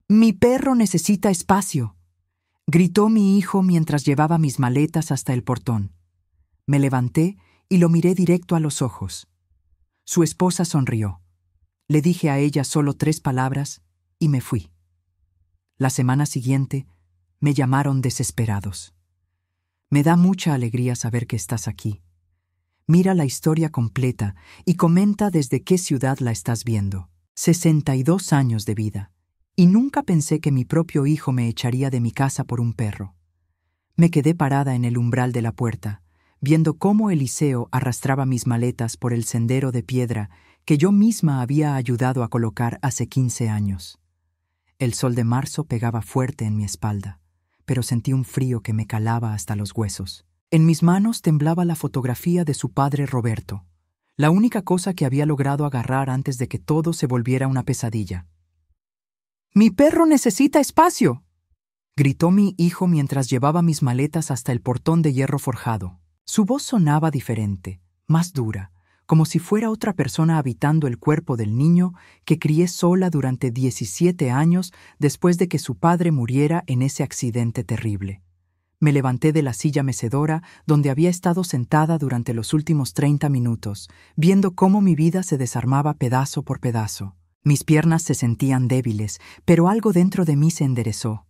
Mi perro necesita espacio, gritó mi hijo mientras llevaba mis maletas hasta el portón. Me levanté y lo miré directo a los ojos. Su esposa sonrió. Le dije a ella solo 3 palabras y me fui. La semana siguiente me llamaron desesperados. Me da mucha alegría saber que estás aquí. Mira la historia completa y comenta desde qué ciudad la estás viendo. 62 años de vida. Y nunca pensé que mi propio hijo me echaría de mi casa por un perro. Me quedé parada en el umbral de la puerta, viendo cómo Eliseo arrastraba mis maletas por el sendero de piedra que yo misma había ayudado a colocar hace 15 años. El sol de marzo pegaba fuerte en mi espalda, pero sentí un frío que me calaba hasta los huesos. En mis manos temblaba la fotografía de su padre Roberto, la única cosa que había logrado agarrar antes de que todo se volviera una pesadilla. «¡Mi perro necesita espacio!», gritó mi hijo mientras llevaba mis maletas hasta el portón de hierro forjado. Su voz sonaba diferente, más dura, como si fuera otra persona habitando el cuerpo del niño que crié sola durante 17 años después de que su padre muriera en ese accidente terrible. Me levanté de la silla mecedora donde había estado sentada durante los últimos 30 minutos, viendo cómo mi vida se desarmaba pedazo por pedazo. Mis piernas se sentían débiles, pero algo dentro de mí se enderezó.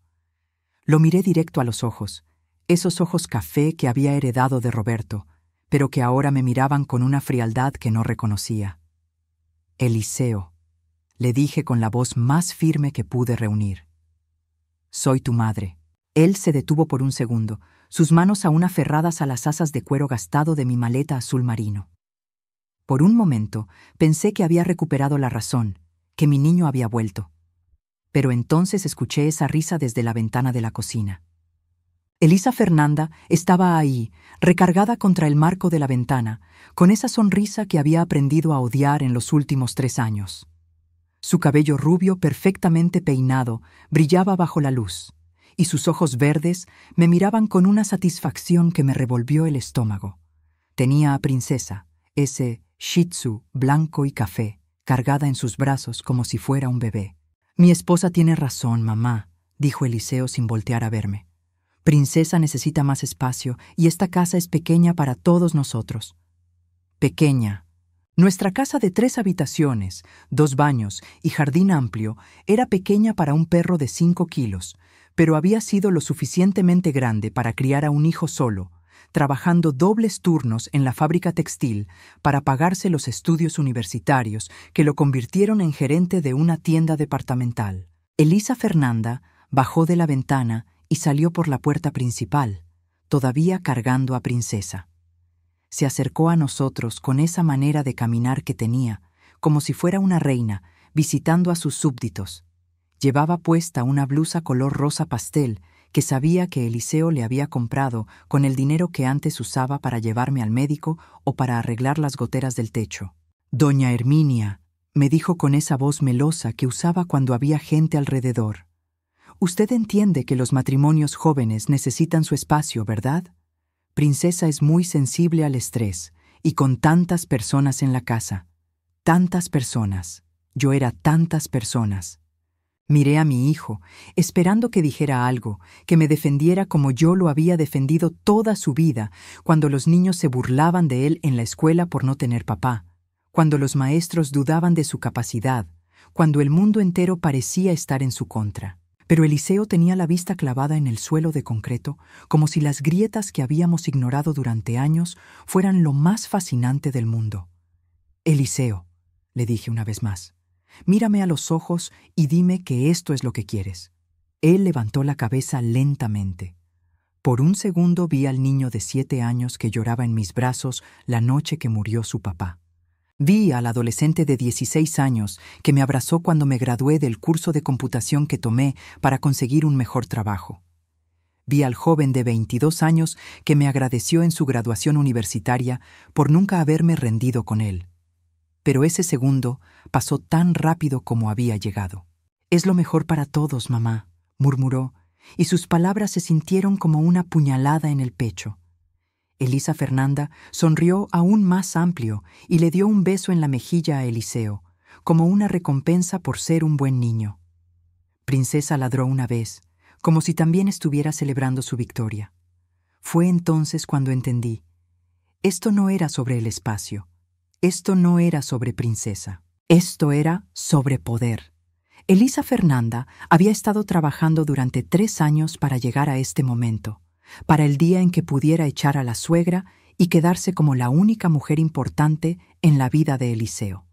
Lo miré directo a los ojos, esos ojos café que había heredado de Roberto, pero que ahora me miraban con una frialdad que no reconocía. «Eliseo», le dije con la voz más firme que pude reunir. «Soy tu madre». Él se detuvo por un segundo, sus manos aún aferradas a las asas de cuero gastado de mi maleta azul marino. Por un momento pensé que había recuperado la razón, que mi niño había vuelto. Pero entonces escuché esa risa desde la ventana de la cocina. Elisa Fernanda estaba ahí, recargada contra el marco de la ventana, con esa sonrisa que había aprendido a odiar en los últimos 3 años. Su cabello rubio perfectamente peinado brillaba bajo la luz, y sus ojos verdes me miraban con una satisfacción que me revolvió el estómago. Tenía a Princesa, ese Shih Tzu blanco y café, cargada en sus brazos como si fuera un bebé. «Mi esposa tiene razón, mamá», dijo Eliseo sin voltear a verme. «Princesa necesita más espacio y esta casa es pequeña para todos nosotros». Pequeña. Nuestra casa de 3 habitaciones, 2 baños y jardín amplio era pequeña para un perro de 5 kilos, pero había sido lo suficientemente grande para criar a un hijo solo, trabajando dobles turnos en la fábrica textil para pagarse los estudios universitarios que lo convirtieron en gerente de una tienda departamental. Elisa Fernanda bajó de la ventana y salió por la puerta principal, todavía cargando a Princesa. Se acercó a nosotros con esa manera de caminar que tenía, como si fuera una reina, visitando a sus súbditos. Llevaba puesta una blusa color rosa pastel que sabía que Eliseo le había comprado con el dinero que antes usaba para llevarme al médico o para arreglar las goteras del techo. «Doña Herminia», me dijo con esa voz melosa que usaba cuando había gente alrededor. «Usted entiende que los matrimonios jóvenes necesitan su espacio, ¿verdad? Princesa es muy sensible al estrés, y con tantas personas en la casa. Tantas personas. Yo era tantas personas». Miré a mi hijo, esperando que dijera algo, que me defendiera como yo lo había defendido toda su vida, cuando los niños se burlaban de él en la escuela por no tener papá, cuando los maestros dudaban de su capacidad, cuando el mundo entero parecía estar en su contra. Pero Eliseo tenía la vista clavada en el suelo de concreto, como si las grietas que habíamos ignorado durante años fueran lo más fascinante del mundo. «Eliseo», le dije una vez más, «mírame a los ojos y dime que esto es lo que quieres». Él levantó la cabeza lentamente. Por un segundo vi al niño de 7 años que lloraba en mis brazos la noche que murió su papá. Vi al adolescente de 16 años que me abrazó cuando me gradué del curso de computación que tomé para conseguir un mejor trabajo. Vi al joven de 22 años que me agradeció en su graduación universitaria por nunca haberme rendido con él. Pero ese segundo pasó tan rápido como había llegado. «Es lo mejor para todos, mamá», murmuró, y sus palabras se sintieron como una puñalada en el pecho. Elisa Fernanda sonrió aún más amplio y le dio un beso en la mejilla a Eliseo, como una recompensa por ser un buen niño. Princesa ladró una vez, como si también estuviera celebrando su victoria. Fue entonces cuando entendí. Esto no era sobre el espacio. Esto no era sobre Princesa. Esto era sobre poder. Elisa Fernanda había estado trabajando durante 3 años para llegar a este momento, para el día en que pudiera echar a la suegra y quedarse como la única mujer importante en la vida de Eliseo.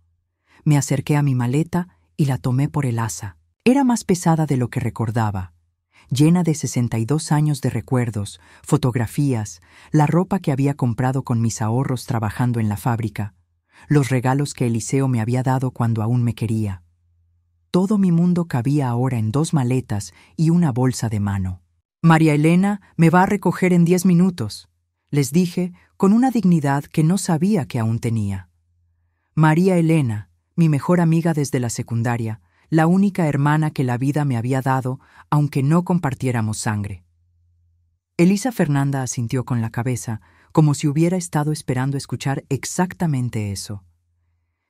Me acerqué a mi maleta y la tomé por el asa. Era más pesada de lo que recordaba, llena de 62 años de recuerdos, fotografías, la ropa que había comprado con mis ahorros trabajando en la fábrica, los regalos que Eliseo me había dado cuando aún me quería. Todo mi mundo cabía ahora en 2 maletas y una bolsa de mano. «María Elena me va a recoger en 10 minutos», les dije con una dignidad que no sabía que aún tenía. María Elena, mi mejor amiga desde la secundaria, la única hermana que la vida me había dado, aunque no compartiéramos sangre. Elisa Fernanda asintió con la cabeza, como si hubiera estado esperando escuchar exactamente eso.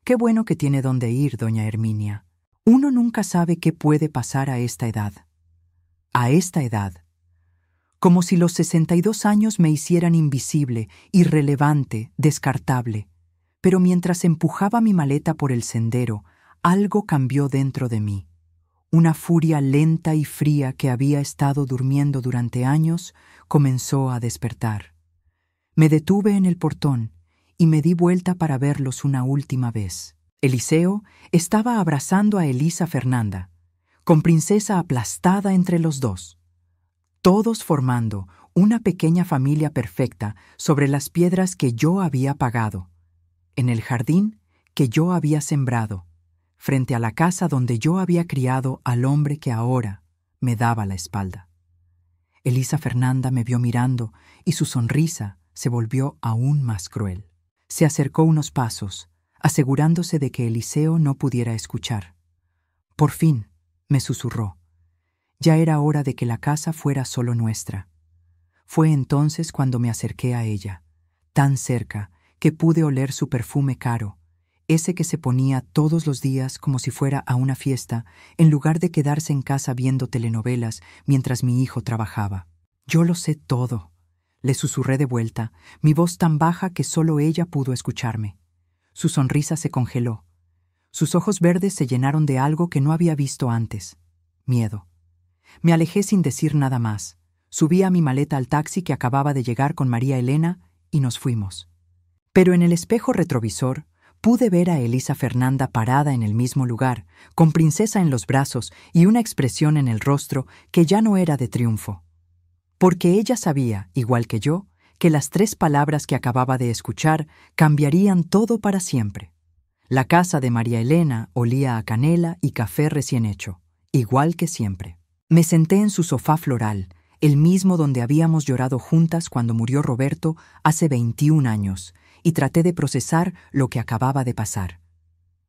«Qué bueno que tiene dónde ir, doña Herminia. Uno nunca sabe qué puede pasar a esta edad». A esta edad. Como si los 62 años me hicieran invisible, irrelevante, descartable. Pero mientras empujaba mi maleta por el sendero, algo cambió dentro de mí. Una furia lenta y fría que había estado durmiendo durante años comenzó a despertar. Me detuve en el portón y me di vuelta para verlos una última vez. Eliseo estaba abrazando a Elisa Fernanda, con Princesa aplastada entre los dos, todos formando una pequeña familia perfecta sobre las piedras que yo había pagado, en el jardín que yo había sembrado, frente a la casa donde yo había criado al hombre que ahora me daba la espalda. Elisa Fernanda me vio mirando y su sonrisa se volvió aún más cruel. Se acercó unos pasos, asegurándose de que Eliseo no pudiera escuchar. Por fin, me susurró. Ya era hora de que la casa fuera solo nuestra. Fue entonces cuando me acerqué a ella, tan cerca que pude oler su perfume caro, ese que se ponía todos los días como si fuera a una fiesta, en lugar de quedarse en casa viendo telenovelas mientras mi hijo trabajaba. «Yo lo sé todo», le susurré de vuelta, mi voz tan baja que solo ella pudo escucharme. Su sonrisa se congeló. Sus ojos verdes se llenaron de algo que no había visto antes: miedo. Me alejé sin decir nada más. Subí a mi maleta al taxi que acababa de llegar con María Elena y nos fuimos. Pero en el espejo retrovisor pude ver a Elisa Fernanda parada en el mismo lugar, con Princesa en los brazos y una expresión en el rostro que ya no era de triunfo. Porque ella sabía, igual que yo, que las 3 palabras que acababa de escuchar cambiarían todo para siempre. La casa de María Elena olía a canela y café recién hecho, igual que siempre. Me senté en su sofá floral, el mismo donde habíamos llorado juntas cuando murió Roberto hace 21 años, y traté de procesar lo que acababa de pasar.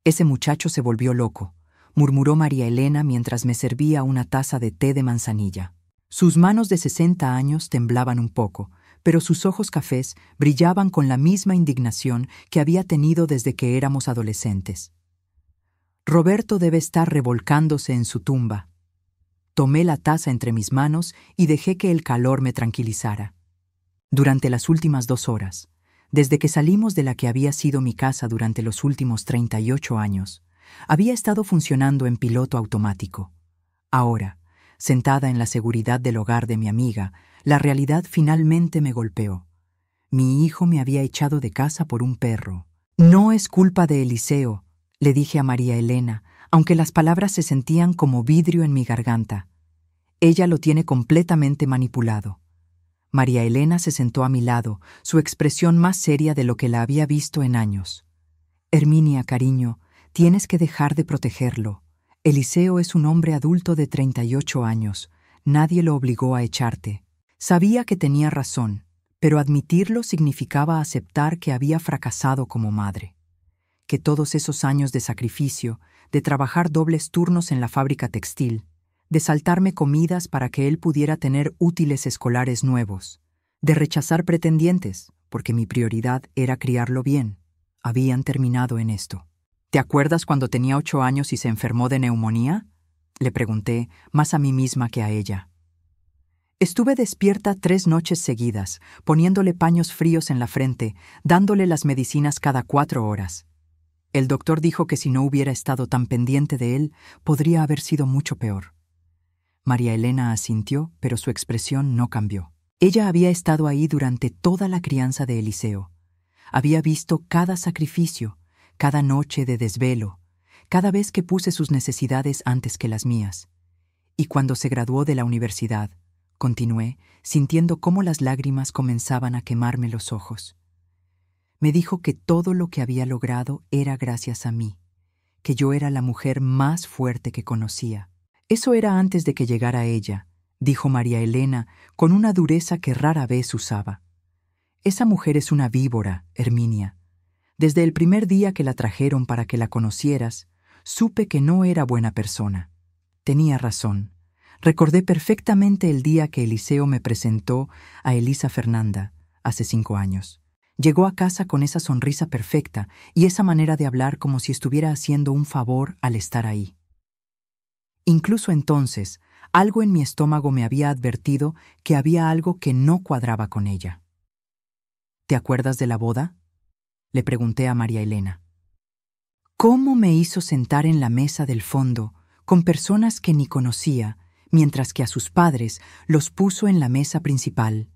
«Ese muchacho se volvió loco», murmuró María Elena mientras me servía una taza de té de manzanilla. Sus manos de 60 años temblaban un poco, pero sus ojos cafés brillaban con la misma indignación que había tenido desde que éramos adolescentes. «Roberto debe estar revolcándose en su tumba». Tomé la taza entre mis manos y dejé que el calor me tranquilizara. Durante las últimas 2 horas, desde que salimos de la que había sido mi casa durante los últimos 38 años, había estado funcionando en piloto automático. Ahora, sentada en la seguridad del hogar de mi amiga, la realidad finalmente me golpeó. Mi hijo me había echado de casa por un perro. «No es culpa de Eliseo», le dije a María Elena, aunque las palabras se sentían como vidrio en mi garganta. «Ella lo tiene completamente manipulado». María Elena se sentó a mi lado, su expresión más seria de lo que la había visto en años. «Herminia, cariño, tienes que dejar de protegerlo. Eliseo es un hombre adulto de 38 años. Nadie lo obligó a echarte». Sabía que tenía razón, pero admitirlo significaba aceptar que había fracasado como madre. Que todos esos años de sacrificio, de trabajar dobles turnos en la fábrica textil, de saltarme comidas para que él pudiera tener útiles escolares nuevos, de rechazar pretendientes, porque mi prioridad era criarlo bien, habían terminado en esto. «¿Te acuerdas cuando tenía 8 años y se enfermó de neumonía?», Le pregunté, más a mí misma que a ella. Estuve despierta 3 noches seguidas, poniéndole paños fríos en la frente, dándole las medicinas cada 4 horas. El doctor dijo que si no hubiera estado tan pendiente de él, podría haber sido mucho peor. María Elena asintió, pero su expresión no cambió. Ella había estado ahí durante toda la crianza de Eliseo. Había visto cada sacrificio, cada noche de desvelo, cada vez que puse sus necesidades antes que las mías. Y cuando se graduó de la universidad, continué, sintiendo cómo las lágrimas comenzaban a quemarme los ojos. Me dijo que todo lo que había logrado era gracias a mí, que yo era la mujer más fuerte que conocía. Eso era antes de que llegara ella, dijo María Elena con una dureza que rara vez usaba. Esa mujer es una víbora, Herminia. Desde el primer día que la trajeron para que la conocieras, supe que no era buena persona. Tenía razón. Recordé perfectamente el día que Eliseo me presentó a Elisa Fernanda, hace 5 años. Llegó a casa con esa sonrisa perfecta y esa manera de hablar como si estuviera haciendo un favor al estar ahí. Incluso entonces, algo en mi estómago me había advertido que había algo que no cuadraba con ella. ¿Te acuerdas de la boda?, le pregunté a María Elena. ¿Cómo me hizo sentar en la mesa del fondo con personas que ni conocía, mientras que a sus padres los puso en la mesa principal?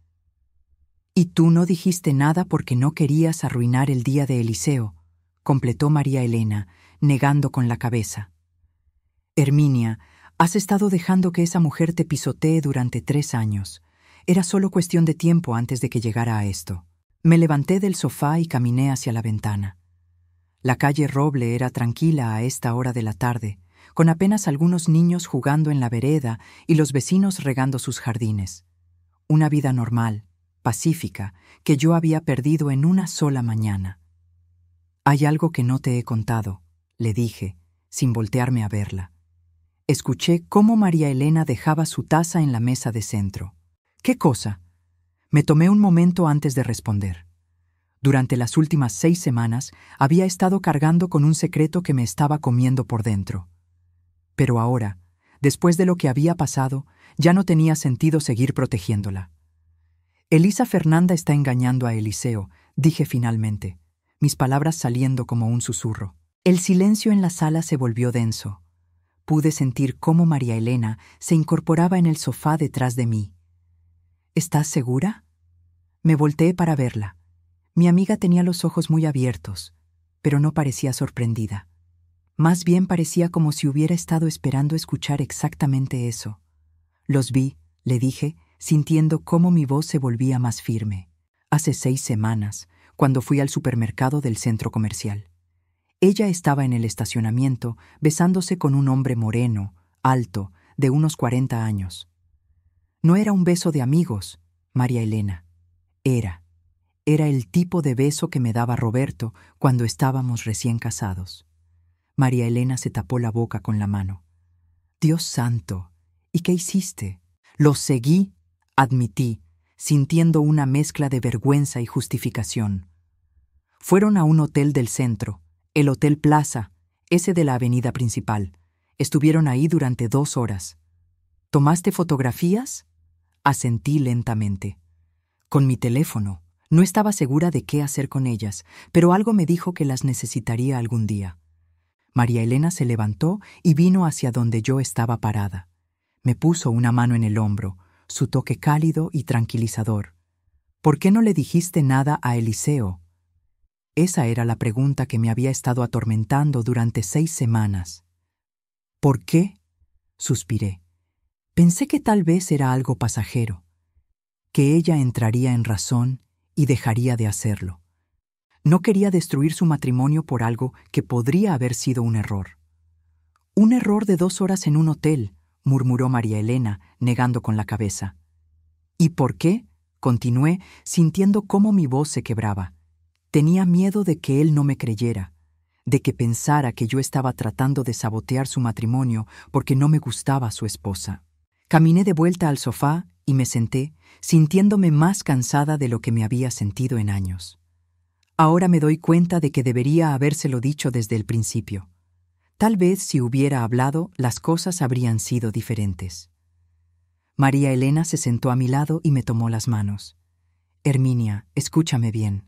«Y tú no dijiste nada porque no querías arruinar el día de Eliseo», completó María Elena, negando con la cabeza. «Herminia, has estado dejando que esa mujer te pisotee durante 3 años. Era solo cuestión de tiempo antes de que llegara a esto». Me levanté del sofá y caminé hacia la ventana. La calle Roble era tranquila a esta hora de la tarde, con apenas algunos niños jugando en la vereda y los vecinos regando sus jardines. Una vida normal, pacífica, que yo había perdido en una sola mañana. «Hay algo que no te he contado», le dije, sin voltearme a verla. Escuché cómo María Elena dejaba su taza en la mesa de centro. «¿Qué cosa?». Me tomé un momento antes de responder. Durante las últimas 6 semanas había estado cargando con un secreto que me estaba comiendo por dentro. Pero ahora, después de lo que había pasado, ya no tenía sentido seguir protegiéndola. «Elisa Fernanda está engañando a Eliseo», dije finalmente, mis palabras saliendo como un susurro. El silencio en la sala se volvió denso. Pude sentir cómo María Elena se incorporaba en el sofá detrás de mí. «¿Estás segura?». Me volteé para verla. Mi amiga tenía los ojos muy abiertos, pero no parecía sorprendida. Más bien parecía como si hubiera estado esperando escuchar exactamente eso. «Los vi», le dije, sintiendo cómo mi voz se volvía más firme. «Hace 6 semanas, cuando fui al supermercado del centro comercial. Ella estaba en el estacionamiento, besándose con un hombre moreno, alto, de unos 40 años. No era un beso de amigos, María Elena. Era el tipo de beso que me daba Roberto cuando estábamos recién casados». María Elena se tapó la boca con la mano. «Dios santo, ¿y qué hiciste?». «Lo seguí», admití, sintiendo una mezcla de vergüenza y justificación. «Fueron a un hotel del centro, el Hotel Plaza, ese de la avenida principal. Estuvieron ahí durante 2 horas. ¿Tomaste fotografías?». Asentí lentamente. «Con mi teléfono. No estaba segura de qué hacer con ellas, pero algo me dijo que las necesitaría algún día». María Elena se levantó y vino hacia donde yo estaba parada. Me puso una mano en el hombro, su toque cálido y tranquilizador. «¿Por qué no le dijiste nada a Eliseo?». Esa era la pregunta que me había estado atormentando durante 6 semanas. «¿Por qué?», suspiré. Pensé que tal vez era algo pasajero, que ella entraría en razón y dejaría de hacerlo. No quería destruir su matrimonio por algo que podría haber sido un error. «Un error de 2 horas en un hotel», murmuró María Elena, negando con la cabeza. «¿Y por qué?», continué, sintiendo cómo mi voz se quebraba. Tenía miedo de que él no me creyera, de que pensara que yo estaba tratando de sabotear su matrimonio porque no me gustaba su esposa. Caminé de vuelta al sofá y me senté, sintiéndome más cansada de lo que me había sentido en años. Ahora me doy cuenta de que debería habérselo dicho desde el principio. Tal vez si hubiera hablado, las cosas habrían sido diferentes. María Elena se sentó a mi lado y me tomó las manos. Herminia, escúchame bien.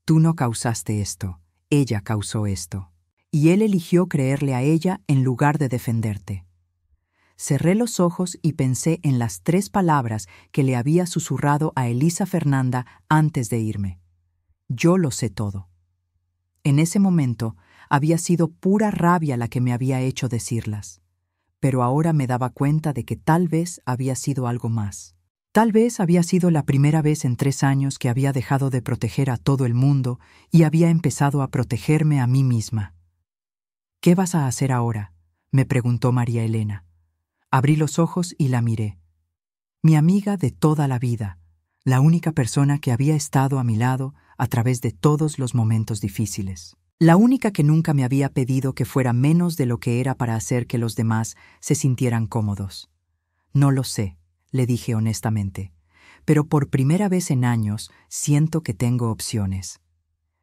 Tú no causaste esto, ella causó esto. Y él eligió creerle a ella en lugar de defenderte. Cerré los ojos y pensé en las 3 palabras que le había susurrado a Elisa Fernanda antes de irme. Yo lo sé todo. En ese momento había sido pura rabia la que me había hecho decirlas, pero ahora me daba cuenta de que tal vez había sido algo más. Tal vez había sido la primera vez en 3 años que había dejado de proteger a todo el mundo y había empezado a protegerme a mí misma. ¿Qué vas a hacer ahora?, me preguntó María Elena. Abrí los ojos y la miré. Mi amiga de toda la vida, la única persona que había estado a mi lado a través de todos los momentos difíciles. La única que nunca me había pedido que fuera menos de lo que era para hacer que los demás se sintieran cómodos. No lo sé, le dije honestamente, pero por primera vez en años siento que tengo opciones.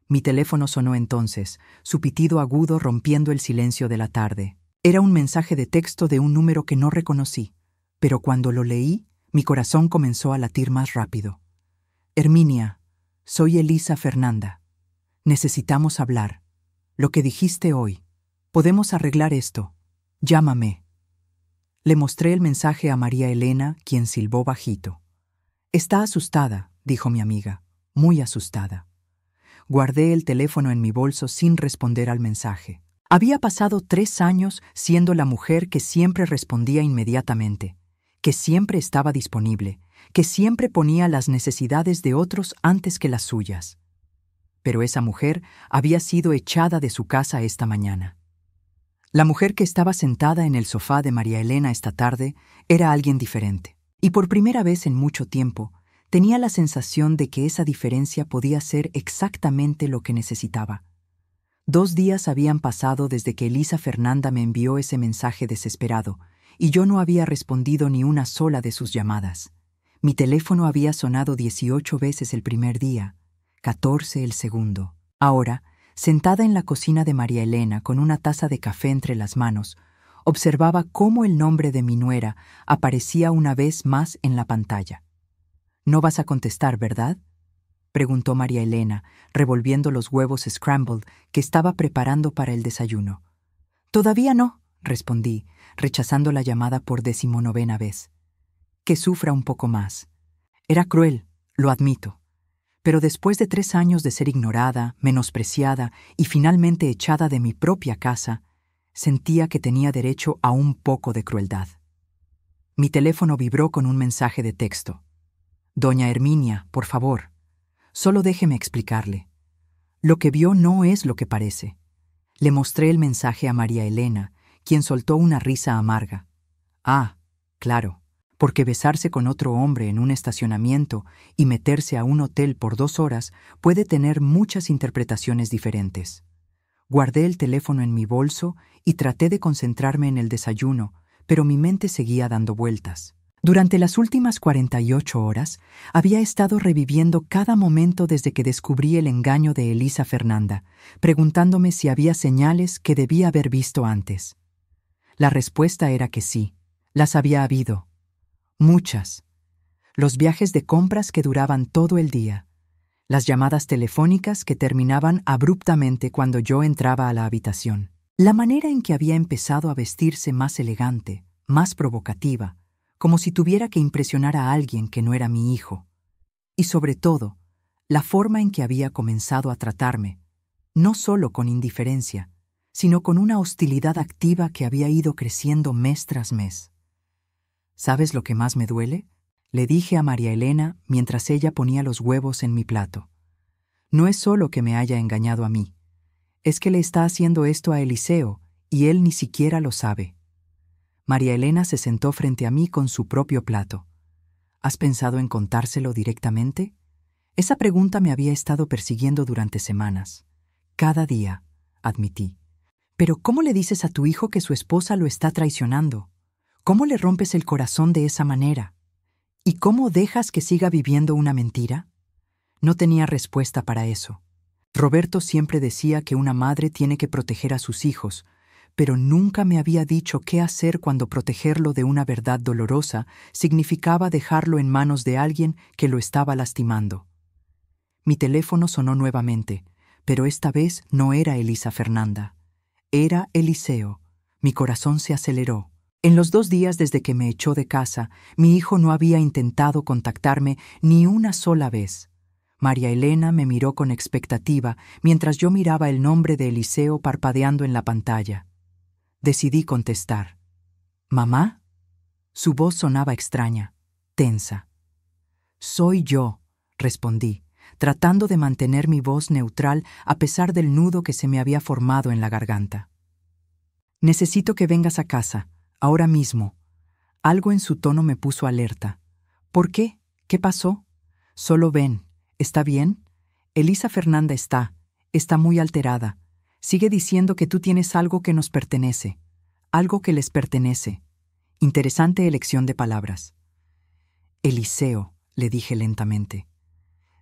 Mi teléfono sonó entonces, su pitido agudo rompiendo el silencio de la tarde. Era un mensaje de texto de un número que no reconocí, pero cuando lo leí, mi corazón comenzó a latir más rápido. Herminia, soy Elisa Fernanda. Necesitamos hablar. Lo que dijiste hoy. Podemos arreglar esto. Llámame. Le mostré el mensaje a María Elena, quien silbó bajito. Está asustada, dijo mi amiga, muy asustada. Guardé el teléfono en mi bolso sin responder al mensaje. Había pasado 3 años siendo la mujer que siempre respondía inmediatamente, que siempre estaba disponible, que siempre ponía las necesidades de otros antes que las suyas. Pero esa mujer había sido echada de su casa esta mañana. La mujer que estaba sentada en el sofá de María Elena esta tarde era alguien diferente, y por primera vez en mucho tiempo tenía la sensación de que esa diferencia podía ser exactamente lo que necesitaba. 2 días habían pasado desde que Elisa Fernanda me envió ese mensaje desesperado, y yo no había respondido ni una sola de sus llamadas. Mi teléfono había sonado 18 veces el primer día, 14 el segundo. Ahora, sentada en la cocina de María Elena con una taza de café entre las manos, observaba cómo el nombre de mi nuera aparecía una vez más en la pantalla. «¿No vas a contestar, verdad?», preguntó María Elena, revolviendo los huevos scrambled que estaba preparando para el desayuno. «Todavía no», respondí, rechazando la llamada por 19ª vez. «Que sufra un poco más. Era cruel, lo admito. Pero después de 3 años de ser ignorada, menospreciada y finalmente echada de mi propia casa, sentía que tenía derecho a un poco de crueldad». Mi teléfono vibró con un mensaje de texto. «Doña Herminia, por favor. Solo déjeme explicarle. Lo que vio no es lo que parece». Le mostré el mensaje a María Elena, quien soltó una risa amarga. «Ah, claro, porque besarse con otro hombre en un estacionamiento y meterse a un hotel por 2 horas puede tener muchas interpretaciones diferentes». Guardé el teléfono en mi bolso y traté de concentrarme en el desayuno, pero mi mente seguía dando vueltas. Durante las últimas 48 horas, había estado reviviendo cada momento desde que descubrí el engaño de Elisa Fernanda, preguntándome si había señales que debía haber visto antes. La respuesta era que sí, las había habido. Muchas. Los viajes de compras que duraban todo el día. Las llamadas telefónicas que terminaban abruptamente cuando yo entraba a la habitación. La manera en que había empezado a vestirse más elegante, más provocativa, como si tuviera que impresionar a alguien que no era mi hijo. Y sobre todo, la forma en que había comenzado a tratarme, no solo con indiferencia, sino con una hostilidad activa que había ido creciendo mes tras mes. «¿Sabes lo que más me duele?», le dije a María Elena mientras ella ponía los huevos en mi plato. «No es solo que me haya engañado a mí, es que le está haciendo esto a Eliseo y él ni siquiera lo sabe». María Elena se sentó frente a mí con su propio plato. «¿Has pensado en contárselo directamente?». Esa pregunta me había estado persiguiendo durante semanas. Cada día, admití. «Pero ¿cómo le dices a tu hijo que su esposa lo está traicionando? ¿Cómo le rompes el corazón de esa manera? ¿Y cómo dejas que siga viviendo una mentira?». No tenía respuesta para eso. Roberto siempre decía que una madre tiene que proteger a sus hijos, pero nunca me había dicho qué hacer cuando protegerlo de una verdad dolorosa significaba dejarlo en manos de alguien que lo estaba lastimando. Mi teléfono sonó nuevamente, pero esta vez no era Elisa Fernanda. Era Eliseo. Mi corazón se aceleró. En los 2 días desde que me echó de casa, mi hijo no había intentado contactarme ni una sola vez. María Elena me miró con expectativa mientras yo miraba el nombre de Eliseo parpadeando en la pantalla. Decidí contestar. ¿Mamá? Su voz sonaba extraña, tensa. Soy yo, respondí, tratando de mantener mi voz neutral a pesar del nudo que se me había formado en la garganta. Necesito que vengas a casa, ahora mismo. Algo en su tono me puso alerta. ¿Por qué? ¿Qué pasó? Solo ven. ¿Está bien? Elisa Fernanda está muy alterada. Sigue diciendo que tú tienes algo que nos pertenece, algo que les pertenece. Interesante elección de palabras. Eliseo, le dije lentamente.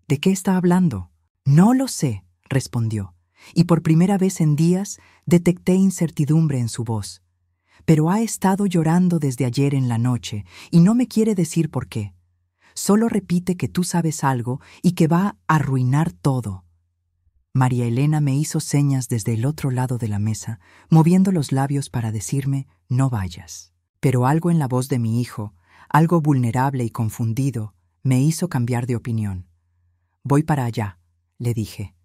¿De qué está hablando? No lo sé, respondió, y por primera vez en días detecté incertidumbre en su voz. Pero ha estado llorando desde ayer en la noche y no me quiere decir por qué. Solo repite que tú sabes algo y que va a arruinar todo. María Elena me hizo señas desde el otro lado de la mesa, moviendo los labios para decirme, no vayas. Pero algo en la voz de mi hijo, algo vulnerable y confundido, me hizo cambiar de opinión. Voy para allá, le dije.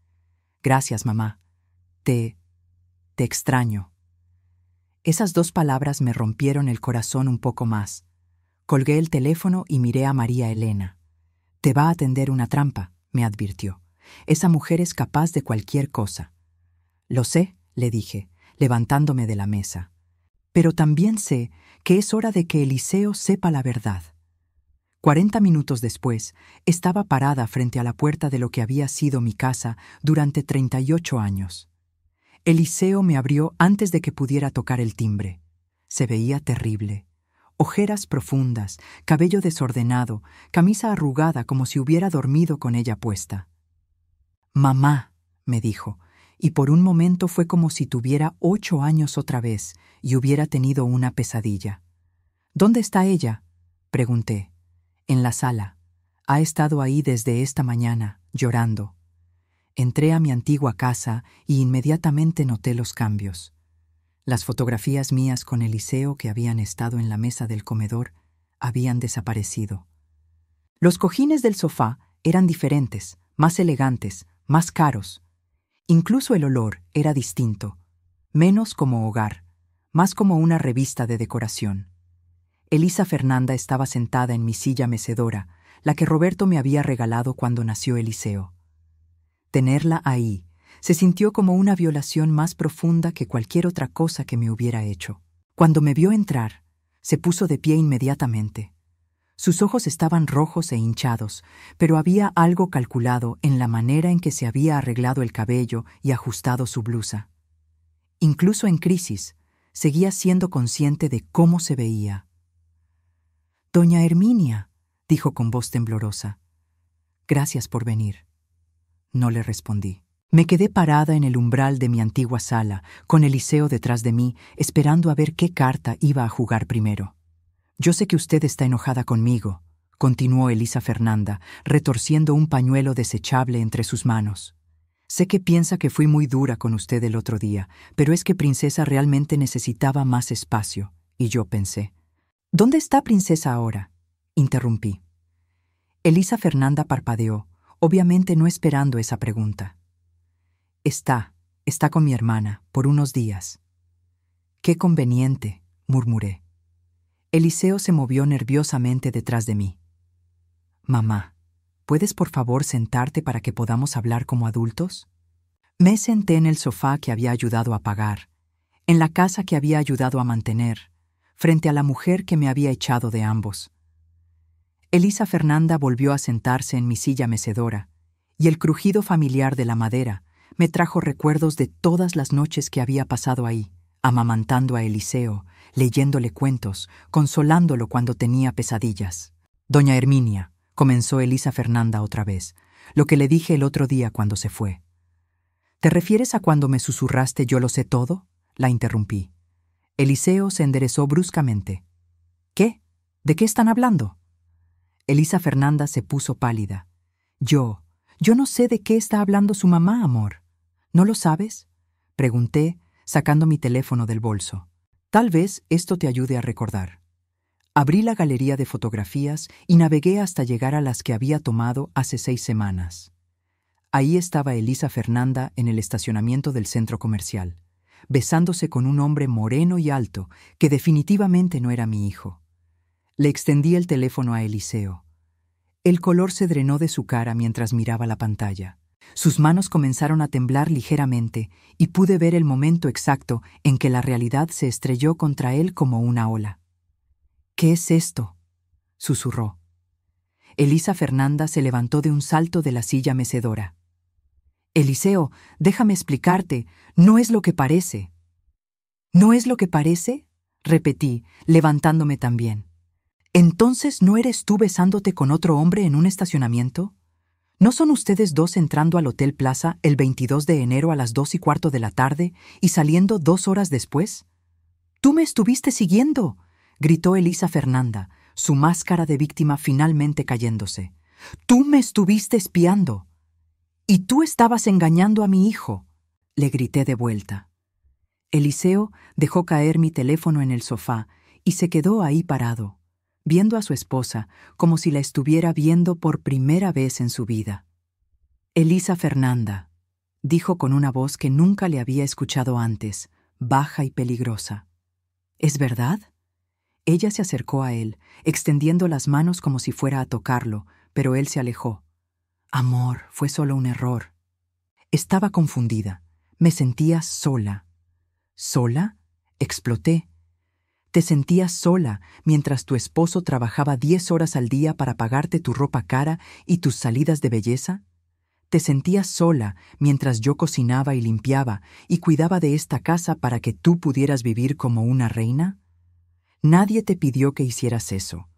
Gracias, mamá. Te extraño. Esas 2 palabras me rompieron el corazón un poco más. Colgué el teléfono y miré a María Elena. Te va a tender una trampa, me advirtió. Esa mujer es capaz de cualquier cosa. Lo sé, le dije, levantándome de la mesa. Pero también sé que es hora de que Eliseo sepa la verdad. 40 minutos después, estaba parada frente a la puerta de lo que había sido mi casa durante 38 años. Eliseo me abrió antes de que pudiera tocar el timbre. Se veía terrible. Ojeras profundas, cabello desordenado, camisa arrugada como si hubiera dormido con ella puesta. «Mamá», me dijo, y por un momento fue como si tuviera 8 años otra vez y hubiera tenido una pesadilla. «¿Dónde está ella?», pregunté. «En la sala. Ha estado ahí desde esta mañana, llorando». Entré a mi antigua casa y inmediatamente noté los cambios. Las fotografías mías con Eliseo que habían estado en la mesa del comedor habían desaparecido. Los cojines del sofá eran diferentes, más elegantes, más caros. Incluso el olor era distinto, menos como hogar, más como una revista de decoración. Elisa Fernanda estaba sentada en mi silla mecedora, la que Roberto me había regalado cuando nació Eliseo. Tenerla ahí se sintió como una violación más profunda que cualquier otra cosa que me hubiera hecho. Cuando me vio entrar, se puso de pie inmediatamente. Sus ojos estaban rojos e hinchados, pero había algo calculado en la manera en que se había arreglado el cabello y ajustado su blusa. Incluso en crisis, seguía siendo consciente de cómo se veía. «Doña Herminia», dijo con voz temblorosa. «Gracias por venir». No le respondí. Me quedé parada en el umbral de mi antigua sala, con Eliseo detrás de mí, esperando a ver qué carta iba a jugar primero. «Yo sé que usted está enojada conmigo», continuó Elisa Fernanda, retorciendo un pañuelo desechable entre sus manos. «Sé que piensa que fui muy dura con usted el otro día, pero es que Princesa realmente necesitaba más espacio». Y yo pensé, «¿Dónde está Princesa ahora?», interrumpí. Elisa Fernanda parpadeó, obviamente no esperando esa pregunta. Está con mi hermana, por unos días». «Qué conveniente», murmuré. Eliseo se movió nerviosamente detrás de mí. «Mamá, ¿puedes por favor sentarte para que podamos hablar como adultos?» Me senté en el sofá que había ayudado a pagar, en la casa que había ayudado a mantener, frente a la mujer que me había echado de ambos. Elisa Fernanda volvió a sentarse en mi silla mecedora, y el crujido familiar de la madera me trajo recuerdos de todas las noches que había pasado ahí, amamantando a Eliseo, leyéndole cuentos, consolándolo cuando tenía pesadillas. «Doña Herminia», comenzó Elisa Fernanda otra vez, «lo que le dije el otro día cuando se fue». «¿Te refieres a cuando me susurraste yo lo sé todo?», la interrumpí. Eliseo se enderezó bruscamente. ¿Qué? ¿De qué están hablando? Elisa Fernanda se puso pálida. Yo no sé de qué está hablando su mamá, amor. ¿No lo sabes? Pregunté, sacando mi teléfono del bolso. Tal vez esto te ayude a recordar. Abrí la galería de fotografías y navegué hasta llegar a las que había tomado hace 6 semanas. Ahí estaba Elisa Fernanda en el estacionamiento del centro comercial, besándose con un hombre moreno y alto que definitivamente no era mi hijo. Le extendí el teléfono a Eliseo. El color se drenó de su cara mientras miraba la pantalla. Sus manos comenzaron a temblar ligeramente y pude ver el momento exacto en que la realidad se estrelló contra él como una ola. «¿Qué es esto?», susurró. Elisa Fernanda se levantó de un salto de la silla mecedora. «Eliseo, déjame explicarte, no es lo que parece». «¿No es lo que parece?», repetí, levantándome también. «¿Entonces no eres tú besándote con otro hombre en un estacionamiento? ¿No son ustedes dos entrando al Hotel Plaza el 22 de enero a las 2:15 de la tarde y saliendo 2 horas después?» «¡Tú me estuviste siguiendo!», gritó Elisa Fernanda, su máscara de víctima finalmente cayéndose. «¡Tú me estuviste espiando! Y tú estabas engañando a mi hijo», le grité de vuelta. Eliseo dejó caer mi teléfono en el sofá y se quedó ahí parado, viendo a su esposa como si la estuviera viendo por primera vez en su vida. «Elisa Fernanda», dijo con una voz que nunca le había escuchado antes, baja y peligrosa. «¿Es verdad?». Ella se acercó a él, extendiendo las manos como si fuera a tocarlo, pero él se alejó. «Amor, fue solo un error». Estaba confundida. Me sentía sola. ¿Sola?, exploté. ¿Te sentías sola mientras tu esposo trabajaba 10 horas al día para pagarte tu ropa cara y tus salidas de belleza? ¿Te sentías sola mientras yo cocinaba y limpiaba y cuidaba de esta casa para que tú pudieras vivir como una reina? Nadie te pidió que hicieras eso.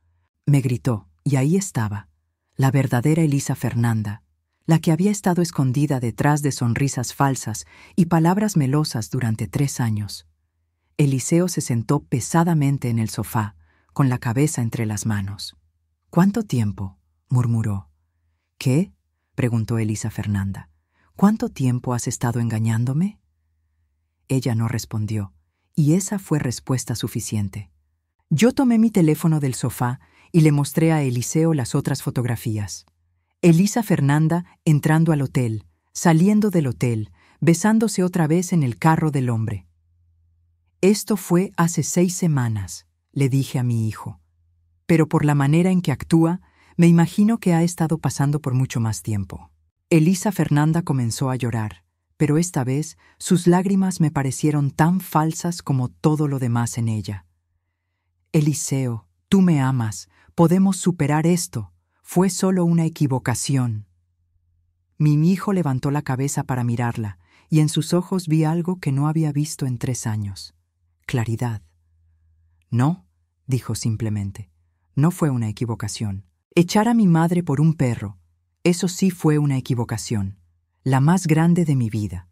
Me gritó, y ahí estaba, la verdadera Elisa Fernanda, la que había estado escondida detrás de sonrisas falsas y palabras melosas durante 3 años. Eliseo se sentó pesadamente en el sofá, con la cabeza entre las manos. «¿Cuánto tiempo?», murmuró. «¿Qué?», preguntó Elisa Fernanda. «¿Cuánto tiempo has estado engañándome?». Ella no respondió, y esa fue respuesta suficiente. Yo tomé mi teléfono del sofá y le mostré a Eliseo las otras fotografías. Elisa Fernanda entrando al hotel, saliendo del hotel, besándose otra vez en el carro del hombre. «Esto fue hace 6 semanas», le dije a mi hijo. «Pero por la manera en que actúa, me imagino que ha estado pasando por mucho más tiempo». Elisa Fernanda comenzó a llorar, pero esta vez sus lágrimas me parecieron tan falsas como todo lo demás en ella. «Eliseo, tú me amas, podemos superar esto. Fue solo una equivocación». Mi hijo levantó la cabeza para mirarla, y en sus ojos vi algo que no había visto en 3 años. Claridad. «No», dijo simplemente, «no fue una equivocación. Echar a mi madre por un perro, eso sí fue una equivocación, la más grande de mi vida».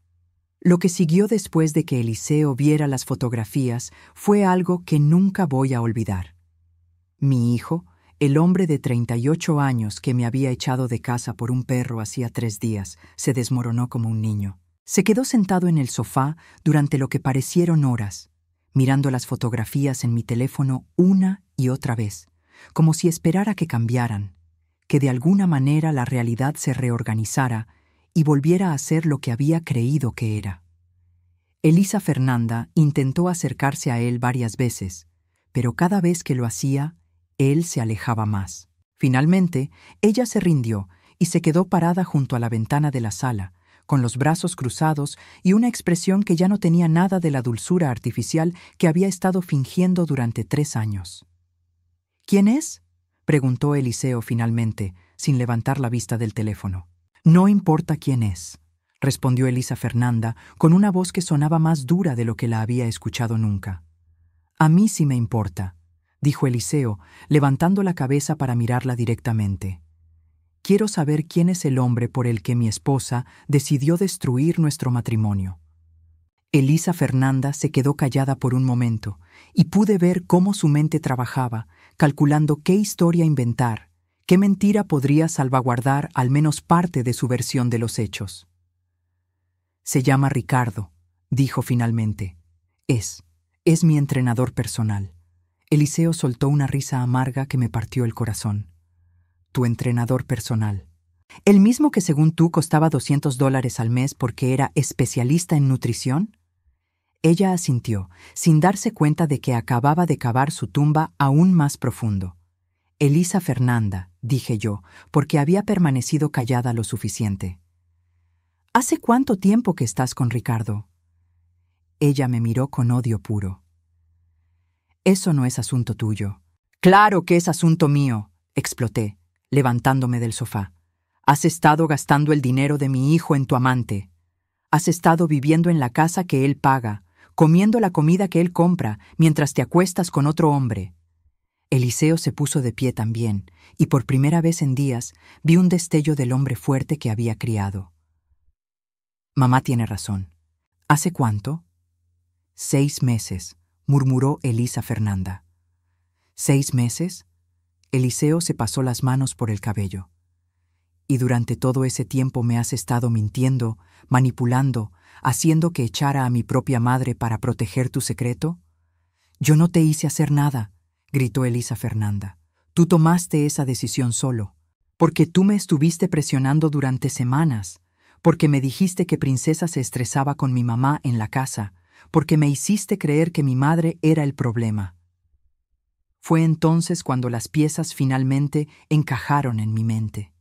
Lo que siguió después de que Eliseo viera las fotografías fue algo que nunca voy a olvidar. Mi hijo, el hombre de 38 años que me había echado de casa por un perro hacía 3 días, se desmoronó como un niño. Se quedó sentado en el sofá durante lo que parecieron horas, mirando las fotografías en mi teléfono una y otra vez, como si esperara que cambiaran, que de alguna manera la realidad se reorganizara y volviera a ser lo que había creído que era. Elisa Fernanda intentó acercarse a él varias veces, pero cada vez que lo hacía, él se alejaba más. Finalmente, ella se rindió y se quedó parada junto a la ventana de la sala, con los brazos cruzados y una expresión que ya no tenía nada de la dulzura artificial que había estado fingiendo durante 3 años. «¿Quién es?», preguntó Eliseo finalmente, sin levantar la vista del teléfono. «No importa quién es», respondió Elisa Fernanda con una voz que sonaba más dura de lo que la había escuchado nunca. «A mí sí me importa», dijo Eliseo, levantando la cabeza para mirarla directamente. «Quiero saber quién es el hombre por el que mi esposa decidió destruir nuestro matrimonio». Elisa Fernanda se quedó callada por un momento y pude ver cómo su mente trabajaba, calculando qué historia inventar, qué mentira podría salvaguardar al menos parte de su versión de los hechos. Se llama Ricardo, dijo finalmente. Es mi entrenador personal. Eliseo soltó una risa amarga que me partió el corazón. Tu entrenador personal. ¿El mismo que según tú costaba $200 al mes porque era especialista en nutrición? Ella asintió, sin darse cuenta de que acababa de cavar su tumba aún más profundo. Elisa Fernanda, dije yo, porque había permanecido callada lo suficiente. ¿Hace cuánto tiempo que estás con Ricardo? Ella me miró con odio puro. Eso no es asunto tuyo. Claro que es asunto mío, exploté, levantándome del sofá. Has estado gastando el dinero de mi hijo en tu amante. Has estado viviendo en la casa que él paga, comiendo la comida que él compra, mientras te acuestas con otro hombre. Eliseo se puso de pie también, y por primera vez en días vi un destello del hombre fuerte que había criado. Mamá tiene razón. ¿Hace cuánto? 6 meses, murmuró Elisa Fernanda. ¿6 meses? Eliseo se pasó las manos por el cabello. Y durante todo ese tiempo me has estado mintiendo, manipulando, haciendo que echara a mi propia madre para proteger tu secreto. Yo no te hice hacer nada, gritó Elisa Fernanda. Tú tomaste esa decisión solo, porque tú me estuviste presionando durante semanas, porque me dijiste que Princesa se estresaba con mi mamá en la casa, porque me hiciste creer que mi madre era el problema. Fue entonces cuando las piezas finalmente encajaron en mi mente.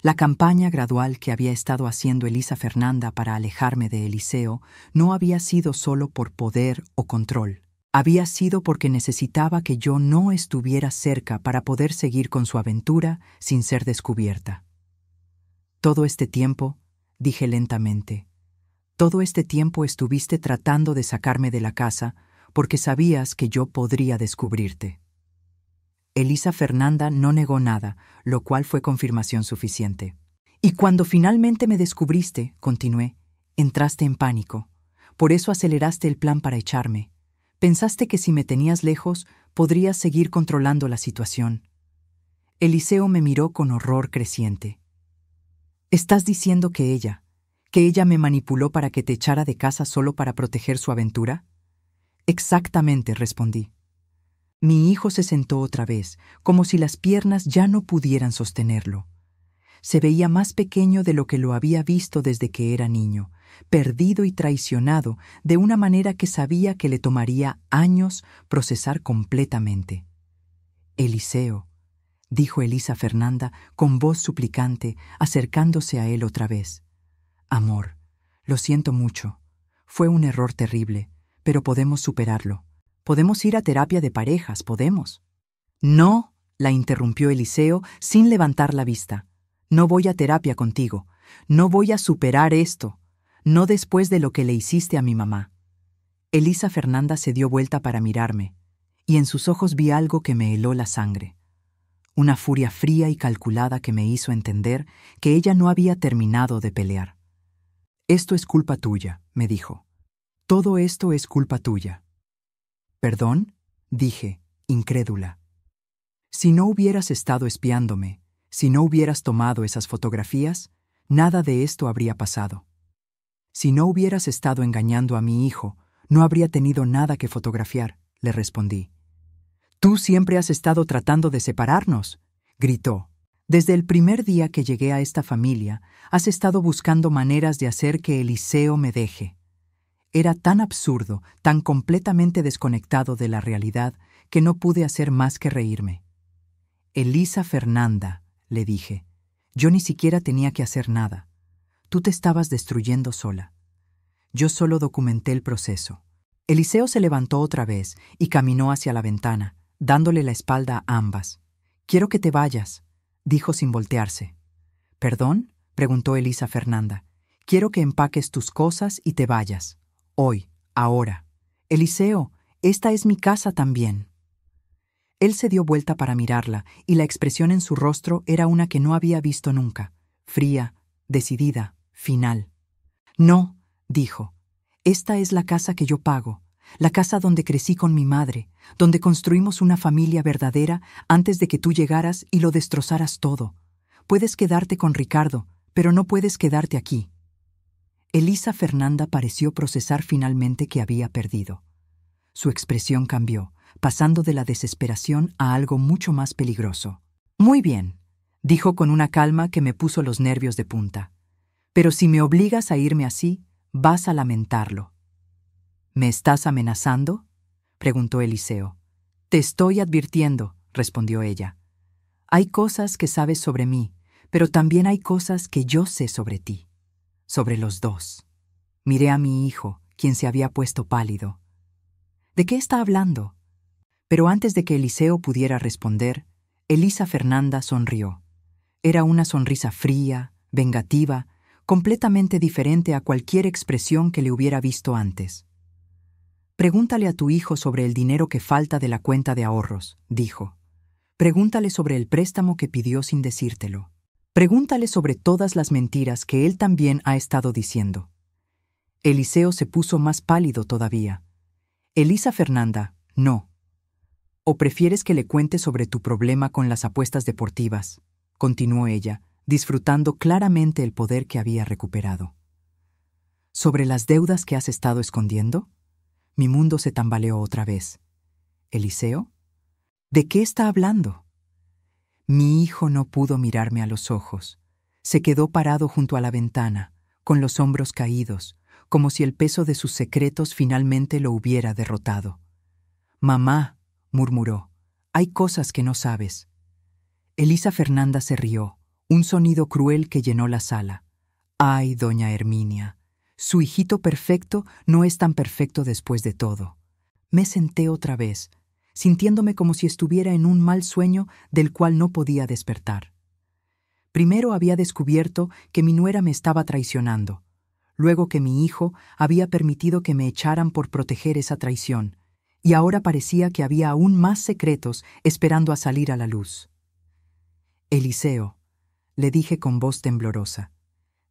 La campaña gradual que había estado haciendo Elisa Fernanda para alejarme de Eliseo no había sido solo por poder o control. Había sido porque necesitaba que yo no estuviera cerca para poder seguir con su aventura sin ser descubierta. Todo este tiempo, dije lentamente, todo este tiempo estuviste tratando de sacarme de la casa porque sabías que yo podría descubrirte. Elisa Fernanda no negó nada, lo cual fue confirmación suficiente. Y cuando finalmente me descubriste, continué, entraste en pánico. Por eso aceleraste el plan para echarme. Pensaste que si me tenías lejos, podrías seguir controlando la situación. Eliseo me miró con horror creciente. ¿Estás diciendo que ella me manipuló para que te echara de casa solo para proteger su aventura? Exactamente, respondí. Mi hijo se sentó otra vez, como si las piernas ya no pudieran sostenerlo. Se veía más pequeño de lo que lo había visto desde que era niño, perdido y traicionado de una manera que sabía que le tomaría años procesar completamente. Eliseo, dijo Elisa Fernanda con voz suplicante, acercándose a él otra vez. Amor, lo siento mucho. Fue un error terrible, pero podemos superarlo. Podemos ir a terapia de parejas, podemos. No, la interrumpió Eliseo sin levantar la vista. No voy a terapia contigo. No voy a superar esto. No después de lo que le hiciste a mi mamá. Elisa Fernanda se dio vuelta para mirarme, y en sus ojos vi algo que me heló la sangre. Una furia fría y calculada que me hizo entender que ella no había terminado de pelear. Esto es culpa tuya, me dijo. Todo esto es culpa tuya. ¿Perdón? Dije, incrédula. Si no hubieras estado espiándome, si no hubieras tomado esas fotografías, nada de esto habría pasado. Si no hubieras estado engañando a mi hijo, no habría tenido nada que fotografiar, le respondí. Tú siempre has estado tratando de separarnos, gritó. Desde el primer día que llegué a esta familia, has estado buscando maneras de hacer que Eliseo me deje. Era tan absurdo, tan completamente desconectado de la realidad, que no pude hacer más que reírme. Elisa Fernanda, le dije, yo ni siquiera tenía que hacer nada. Tú te estabas destruyendo sola. Yo solo documenté el proceso. Eliseo se levantó otra vez y caminó hacia la ventana, dándole la espalda a ambas. Quiero que te vayas, dijo sin voltearse. ¿Perdón?, preguntó Elisa Fernanda. Quiero que empaques tus cosas y te vayas. Hoy, ahora. Eliseo, esta es mi casa también. Él se dio vuelta para mirarla, y la expresión en su rostro era una que no había visto nunca, fría, decidida, final. No, dijo, Esta es la casa que yo pago, la casa donde crecí con mi madre, donde construimos una familia verdadera antes de que tú llegaras y lo destrozaras todo. Puedes quedarte con Ricardo, pero no puedes quedarte aquí». Elisa Fernanda pareció procesar finalmente que había perdido. Su expresión cambió, pasando de la desesperación a algo mucho más peligroso. «Muy bien», dijo con una calma que me puso los nervios de punta. «Pero si me obligas a irme así, vas a lamentarlo». «¿Me estás amenazando?», preguntó Eliseo. «Te estoy advirtiendo», respondió ella. «Hay cosas que sabes sobre mí, pero también hay cosas que yo sé sobre ti, sobre los dos». Miré a mi hijo, quien se había puesto pálido. «¿De qué está hablando?». Pero antes de que Eliseo pudiera responder, Elisa Fernanda sonrió. Era una sonrisa fría, vengativa, completamente diferente a cualquier expresión que le hubiera visto antes. «Pregúntale a tu hijo sobre el dinero que falta de la cuenta de ahorros», dijo. «Pregúntale sobre el préstamo que pidió sin decírtelo. Pregúntale sobre todas las mentiras que él también ha estado diciendo». Eliseo se puso más pálido todavía. «Elisa Fernanda, no. ¿O prefieres que le cuente sobre tu problema con las apuestas deportivas?», continuó ella, disfrutando claramente el poder que había recuperado. «¿Sobre las deudas que has estado escondiendo?». Mi mundo se tambaleó otra vez. «¿Eliseo? ¿De qué está hablando?». Mi hijo no pudo mirarme a los ojos. Se quedó parado junto a la ventana, con los hombros caídos, como si el peso de sus secretos finalmente lo hubiera derrotado. «Mamá», murmuró, «hay cosas que no sabes». Elisa Fernanda se rió, un sonido cruel que llenó la sala. «Ay, doña Herminia, su hijito perfecto no es tan perfecto después de todo». Me senté otra vez, sintiéndome como si estuviera en un mal sueño del cual no podía despertar. Primero había descubierto que mi nuera me estaba traicionando, luego que mi hijo había permitido que me echaran por proteger esa traición, y ahora parecía que había aún más secretos esperando a salir a la luz. «Eliseo», le dije con voz temblorosa,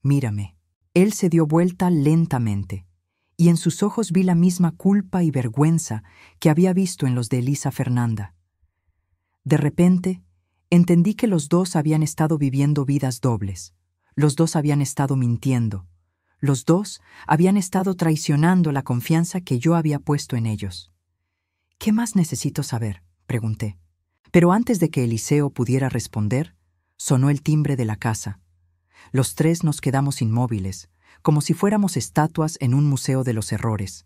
«mírame». Él se dio vuelta lentamente, y en sus ojos vi la misma culpa y vergüenza que había visto en los de Elisa Fernanda. De repente, entendí que los dos habían estado viviendo vidas dobles. Los dos habían estado mintiendo. Los dos habían estado traicionando la confianza que yo había puesto en ellos. «¿Qué más necesito saber?», pregunté. Pero antes de que Eliseo pudiera responder, sonó el timbre de la casa. Los tres nos quedamos inmóviles, como si fuéramos estatuas en un museo de los errores.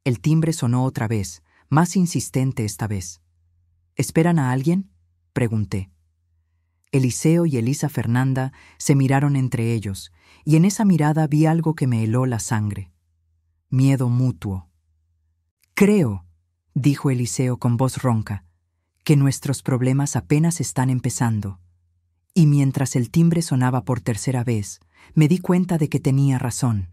El timbre sonó otra vez, más insistente esta vez. «¿Esperan a alguien?», pregunté. Eliseo y Elisa Fernanda se miraron entre ellos, y en esa mirada vi algo que me heló la sangre. Miedo mutuo. «Creo», dijo Eliseo con voz ronca, «que nuestros problemas apenas están empezando». Y mientras el timbre sonaba por tercera vez, me di cuenta de que tenía razón.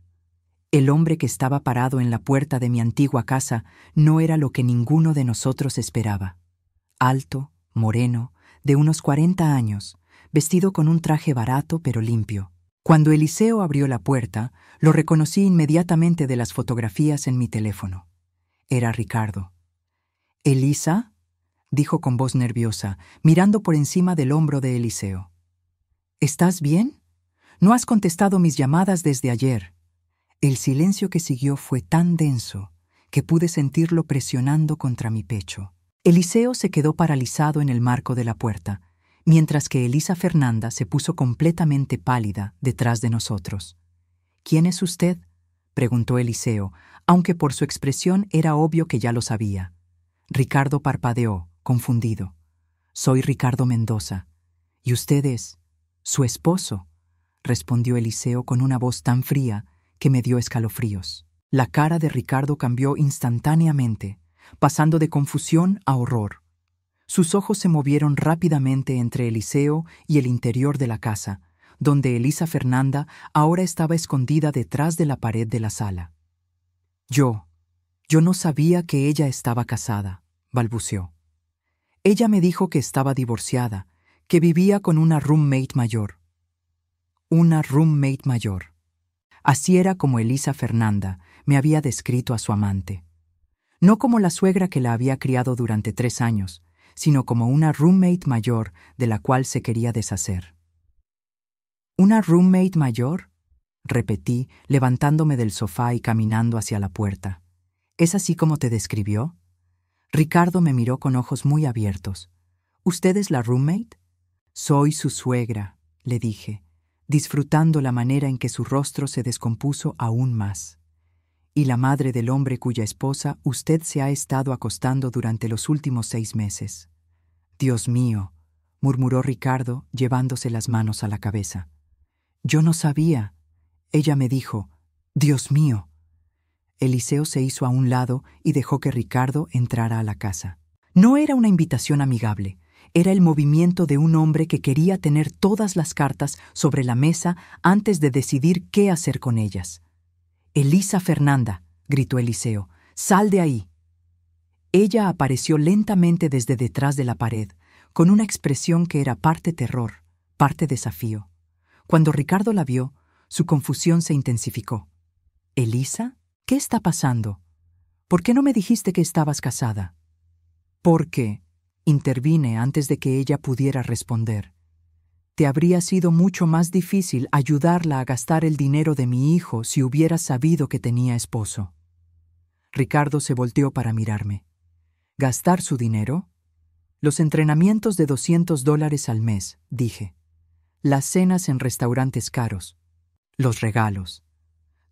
El hombre que estaba parado en la puerta de mi antigua casa no era lo que ninguno de nosotros esperaba. Alto, moreno, de unos 40 años, vestido con un traje barato pero limpio. Cuando Eliseo abrió la puerta, lo reconocí inmediatamente de las fotografías en mi teléfono. Era Ricardo. «¿Elisa?», dijo con voz nerviosa, mirando por encima del hombro de Eliseo. «¿Estás bien? No has contestado mis llamadas desde ayer». El silencio que siguió fue tan denso que pude sentirlo presionando contra mi pecho. Eliseo se quedó paralizado en el marco de la puerta, mientras que Elisa Fernanda se puso completamente pálida detrás de nosotros. «¿Quién es usted?», preguntó Eliseo, aunque por su expresión era obvio que ya lo sabía. Ricardo parpadeó, confundido. «Soy Ricardo Mendoza. ¿Y usted es su esposo?», respondió Eliseo con una voz tan fría que me dio escalofríos. La cara de Ricardo cambió instantáneamente, pasando de confusión a horror. Sus ojos se movieron rápidamente entre Eliseo y el interior de la casa, donde Elisa Fernanda ahora estaba escondida detrás de la pared de la sala. Yo no sabía que ella estaba casada», balbuceó. «Ella me dijo que estaba divorciada, que vivía con una roommate mayor». Una roommate mayor. Así era como Elisa Fernanda me había descrito a su amante. No como la suegra que la había criado durante 3 años, sino como una roommate mayor de la cual se quería deshacer. ¿Una roommate mayor?, repetí, levantándome del sofá y caminando hacia la puerta. ¿Es así como te describió? Ricardo me miró con ojos muy abiertos. ¿Usted es la roommate? Soy su suegra, le dije, disfrutando la manera en que su rostro se descompuso aún más. Y la madre del hombre cuya esposa usted se ha estado acostando durante los últimos 6 meses. Dios mío, murmuró Ricardo, llevándose las manos a la cabeza. Yo no sabía. Ella me dijo, Dios mío. Eliseo se hizo a un lado y dejó que Ricardo entrara a la casa. No era una invitación amigable, era el movimiento de un hombre que quería tener todas las cartas sobre la mesa antes de decidir qué hacer con ellas. «Elisa Fernanda», gritó Eliseo, «sal de ahí». Ella apareció lentamente desde detrás de la pared, con una expresión que era parte terror, parte desafío. Cuando Ricardo la vio, su confusión se intensificó. «¿Elisa? ¿Qué está pasando? ¿Por qué no me dijiste que estabas casada?» «Porque», intervine antes de que ella pudiera responder, «te habría sido mucho más difícil ayudarla a gastar el dinero de mi hijo si hubieras sabido que tenía esposo». Ricardo se volteó para mirarme. ¿Gastar su dinero? Los entrenamientos de $200 al mes, dije. Las cenas en restaurantes caros. Los regalos.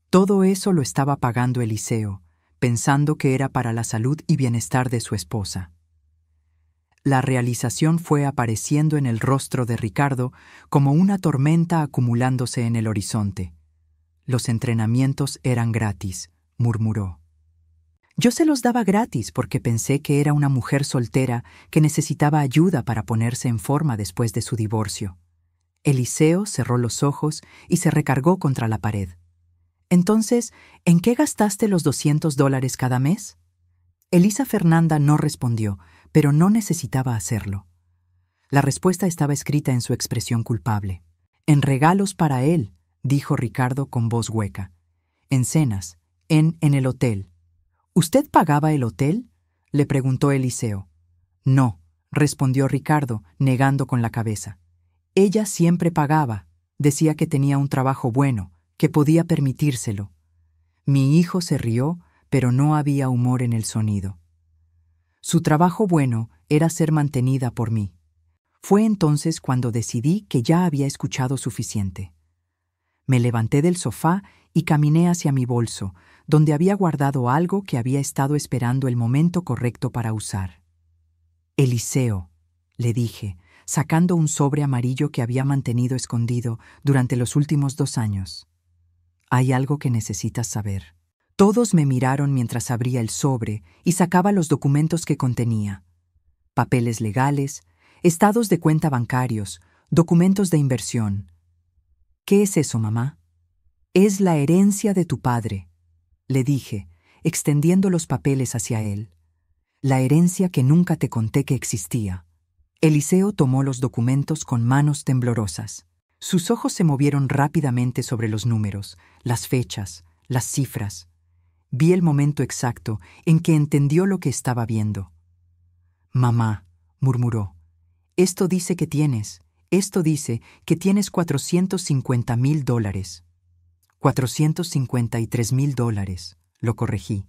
Todo eso lo estaba pagando Eliseo, pensando que era para la salud y bienestar de su esposa. La realización fue apareciendo en el rostro de Ricardo como una tormenta acumulándose en el horizonte. Los entrenamientos eran gratis, murmuró. Yo se los daba gratis porque pensé que era una mujer soltera que necesitaba ayuda para ponerse en forma después de su divorcio. Eliseo cerró los ojos y se recargó contra la pared. Entonces, ¿en qué gastaste los $200 cada mes? Elisa Fernanda no respondió, pero no necesitaba hacerlo. La respuesta estaba escrita en su expresión culpable. En regalos para él, dijo Ricardo con voz hueca. En cenas, en el hotel. ¿Usted pagaba el hotel?, le preguntó Eliseo. No, respondió Ricardo, negando con la cabeza. Ella siempre pagaba, decía que tenía un trabajo bueno, que podía permitírselo. Mi hijo se rió, pero no había humor en el sonido. Su trabajo bueno era ser mantenida por mí. Fue entonces cuando decidí que ya había escuchado suficiente. Me levanté del sofá y caminé hacia mi bolso, donde había guardado algo que había estado esperando el momento correcto para usar. Eliseo, le dije, sacando un sobre amarillo que había mantenido escondido durante los últimos 2 años. Hay algo que necesitas saber. Todos me miraron mientras abría el sobre y sacaba los documentos que contenía. Papeles legales, estados de cuenta bancarios, documentos de inversión. ¿Qué es eso, mamá? Es la herencia de tu padre, le dije, extendiendo los papeles hacia él. La herencia que nunca te conté que existía. Eliseo tomó los documentos con manos temblorosas. Sus ojos se movieron rápidamente sobre los números, las fechas, las cifras. Vi el momento exacto en que entendió lo que estaba viendo. «Mamá», murmuró, esto dice que tienes $450,000. $453,000, lo corregí,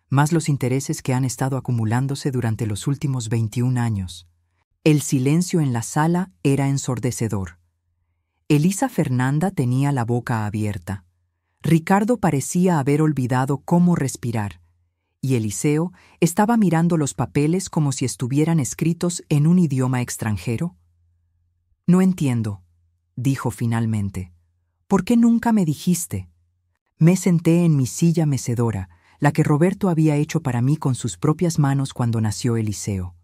más los intereses que han estado acumulándose durante los últimos 21 años. El silencio en la sala era ensordecedor. Elisa Fernanda tenía la boca abierta. Ricardo parecía haber olvidado cómo respirar, y Eliseo estaba mirando los papeles como si estuvieran escritos en un idioma extranjero. «No entiendo», dijo finalmente. «¿Por qué nunca me dijiste?» Me senté en mi silla mecedora, la que Roberto había hecho para mí con sus propias manos cuando nació Eliseo.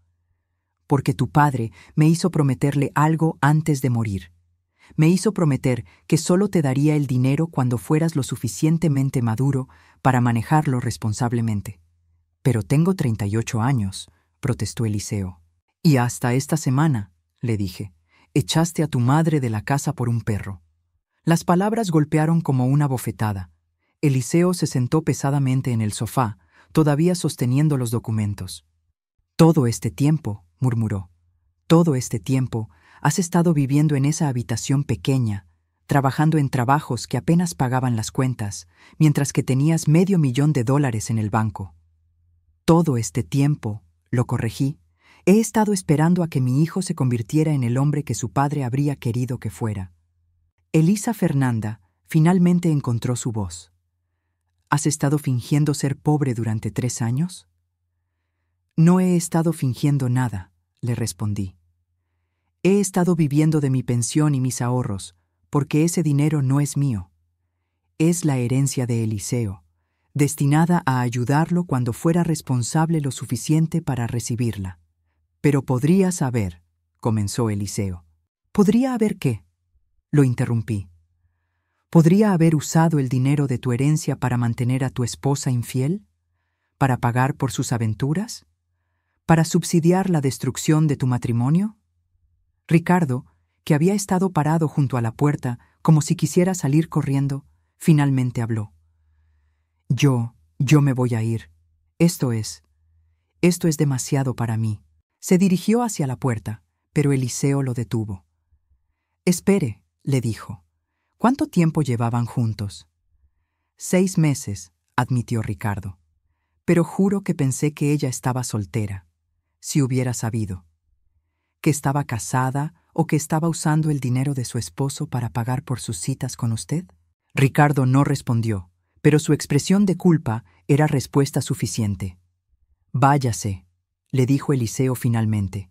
«Porque tu padre me hizo prometerle algo antes de morir. Me hizo prometer que solo te daría el dinero cuando fueras lo suficientemente maduro para manejarlo responsablemente. Pero tengo 38 años, protestó Eliseo. Y hasta esta semana, le dije, echaste a tu madre de la casa por un perro. Las palabras golpearon como una bofetada. Eliseo se sentó pesadamente en el sofá, todavía sosteniendo los documentos. «Todo este tiempo», murmuró, «todo este tiempo has estado viviendo en esa habitación pequeña, trabajando en trabajos que apenas pagaban las cuentas, mientras que tenías $500,000 en el banco. Todo este tiempo, lo corregí, he estado esperando a que mi hijo se convirtiera en el hombre que su padre habría querido que fuera». Elisa Fernanda finalmente encontró su voz. «¿Has estado fingiendo ser pobre durante 3 años?» «No he estado fingiendo nada», le respondí. «He estado viviendo de mi pensión y mis ahorros, porque ese dinero no es mío. Es la herencia de Eliseo, destinada a ayudarlo cuando fuera responsable lo suficiente para recibirla». «Pero podrías haber», comenzó Eliseo. «¿Podría haber qué?», lo interrumpí. «¿Podría haber usado el dinero de tu herencia para mantener a tu esposa infiel? ¿Para pagar por sus aventuras? ¿Para subsidiar la destrucción de tu matrimonio?» Ricardo, que había estado parado junto a la puerta como si quisiera salir corriendo, finalmente habló. Yo me voy a ir. Esto es demasiado para mí». Se dirigió hacia la puerta, pero Eliseo lo detuvo. «Espere», le dijo. «¿Cuánto tiempo llevaban juntos?» 6 meses, admitió Ricardo. «Pero juro que pensé que ella estaba soltera, si hubiera sabido. ¿Que estaba casada o que estaba usando el dinero de su esposo para pagar por sus citas con usted?» Ricardo no respondió, pero su expresión de culpa era respuesta suficiente. «Váyase», le dijo Eliseo finalmente,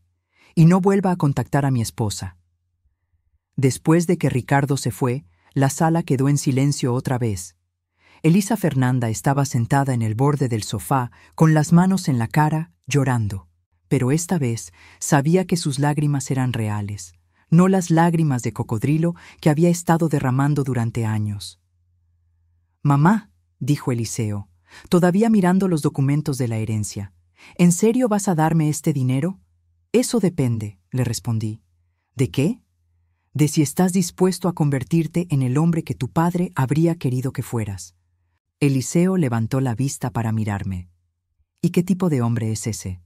«y no vuelva a contactar a mi esposa». Después de que Ricardo se fue, la sala quedó en silencio otra vez. Elisa Fernanda estaba sentada en el borde del sofá, con las manos en la cara, llorando. Pero esta vez sabía que sus lágrimas eran reales, no las lágrimas de cocodrilo que había estado derramando durante años. «Mamá», dijo Eliseo, todavía mirando los documentos de la herencia, «¿en serio vas a darme este dinero?» «Eso depende», le respondí. «¿De qué?» «De si estás dispuesto a convertirte en el hombre que tu padre habría querido que fueras». Eliseo levantó la vista para mirarme. «¿Y qué tipo de hombre es ese?»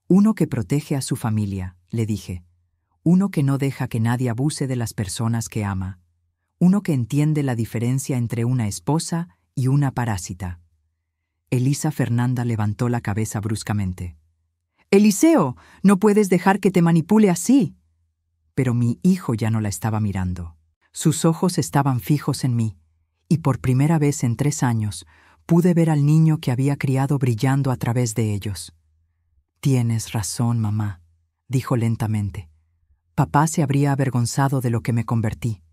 «Uno que protege a su familia», le dije. «Uno que no deja que nadie abuse de las personas que ama. Uno que entiende la diferencia entre una esposa y una parásita». Elisa Fernanda levantó la cabeza bruscamente. «Eliseo, no puedes dejar que te manipule así». Pero mi hijo ya no la estaba mirando. Sus ojos estaban fijos en mí, y por primera vez en 3 años pude ver al niño que había criado brillando a través de ellos. «Tienes razón, mamá», dijo lentamente. «Papá se habría avergonzado de lo que me convertí».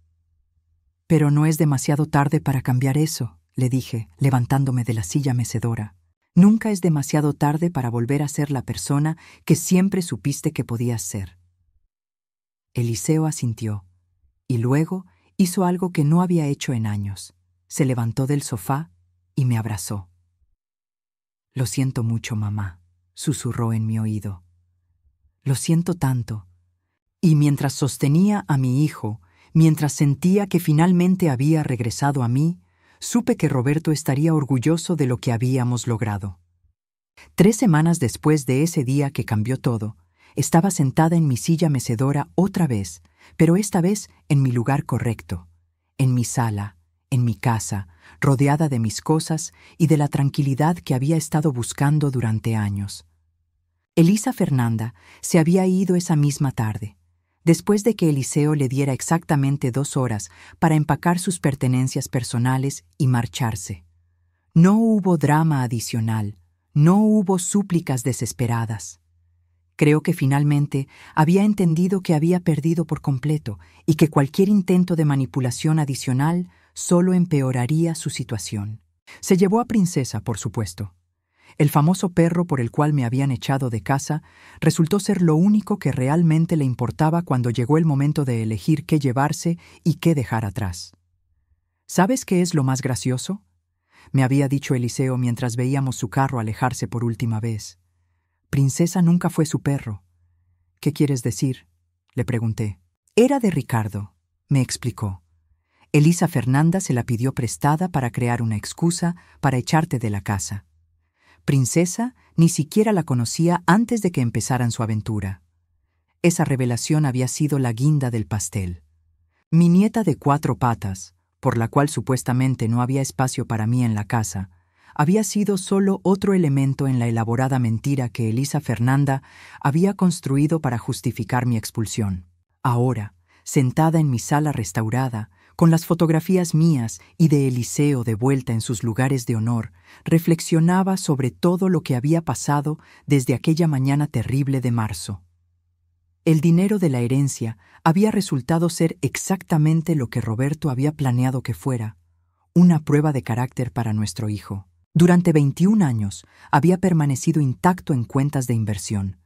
«Pero no es demasiado tarde para cambiar eso», le dije, levantándome de la silla mecedora. «Nunca es demasiado tarde para volver a ser la persona que siempre supiste que podías ser». Eliseo asintió, y luego hizo algo que no había hecho en años. Se levantó del sofá y me abrazó. «Lo siento mucho, mamá», susurró en mi oído. «Lo siento tanto». Y mientras sostenía a mi hijo, mientras sentía que finalmente había regresado a mí, supe que Roberto estaría orgulloso de lo que habíamos logrado. 3 semanas después de ese día que cambió todo, estaba sentada en mi silla mecedora otra vez, pero esta vez en mi lugar correcto, en mi sala, en mi casa, rodeada de mis cosas y de la tranquilidad que había estado buscando durante años. Elisa Fernanda se había ido esa misma tarde, después de que Eliseo le diera exactamente 2 horas para empacar sus pertenencias personales y marcharse. No hubo drama adicional, no hubo súplicas desesperadas. Creo que finalmente había entendido que había perdido por completo y que cualquier intento de manipulación adicional solo empeoraría su situación. Se llevó a Princesa, por supuesto. El famoso perro por el cual me habían echado de casa resultó ser lo único que realmente le importaba cuando llegó el momento de elegir qué llevarse y qué dejar atrás. ¿Sabes qué es lo más gracioso?, me había dicho Eliseo mientras veíamos su carro alejarse por última vez. Princesa nunca fue su perro. «¿Qué quieres decir?», le pregunté. «Era de Ricardo», me explicó. Elisa Fernanda se la pidió prestada para crear una excusa para echarte de la casa. Princesa ni siquiera la conocía antes de que empezaran su aventura. Esa revelación había sido la guinda del pastel. Mi nieta de 4 patas, por la cual supuestamente no había espacio para mí en la casa, había sido solo otro elemento en la elaborada mentira que Elisa Fernanda había construido para justificar mi expulsión. Ahora, sentada en mi sala restaurada, con las fotografías mías y de Eliseo de vuelta en sus lugares de honor, reflexionaba sobre todo lo que había pasado desde aquella mañana terrible de marzo. El dinero de la herencia había resultado ser exactamente lo que Roberto había planeado que fuera, una prueba de carácter para nuestro hijo. Durante 21 años había permanecido intacto en cuentas de inversión,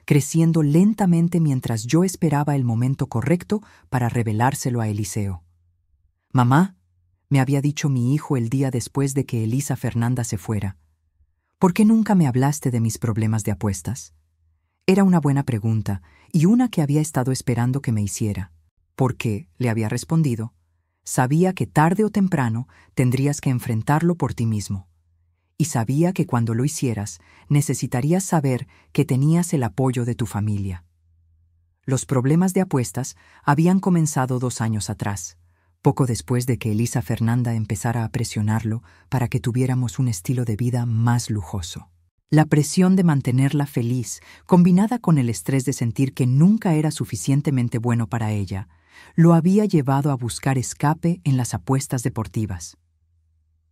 creciendo lentamente mientras yo esperaba el momento correcto para revelárselo a Eliseo. «Mamá», me había dicho mi hijo el día después de que Elisa Fernanda se fuera, «¿por qué nunca me hablaste de mis problemas de apuestas?» Era una buena pregunta y una que había estado esperando que me hiciera, porque, le había respondido, sabía que tarde o temprano tendrías que enfrentarlo por ti mismo. Y sabía que cuando lo hicieras, necesitarías saber que tenías el apoyo de tu familia. Los problemas de apuestas habían comenzado 2 años atrás, poco después de que Elisa Fernanda empezara a presionarlo para que tuviéramos un estilo de vida más lujoso. La presión de mantenerla feliz, combinada con el estrés de sentir que nunca era suficientemente bueno para ella, lo había llevado a buscar escape en las apuestas deportivas.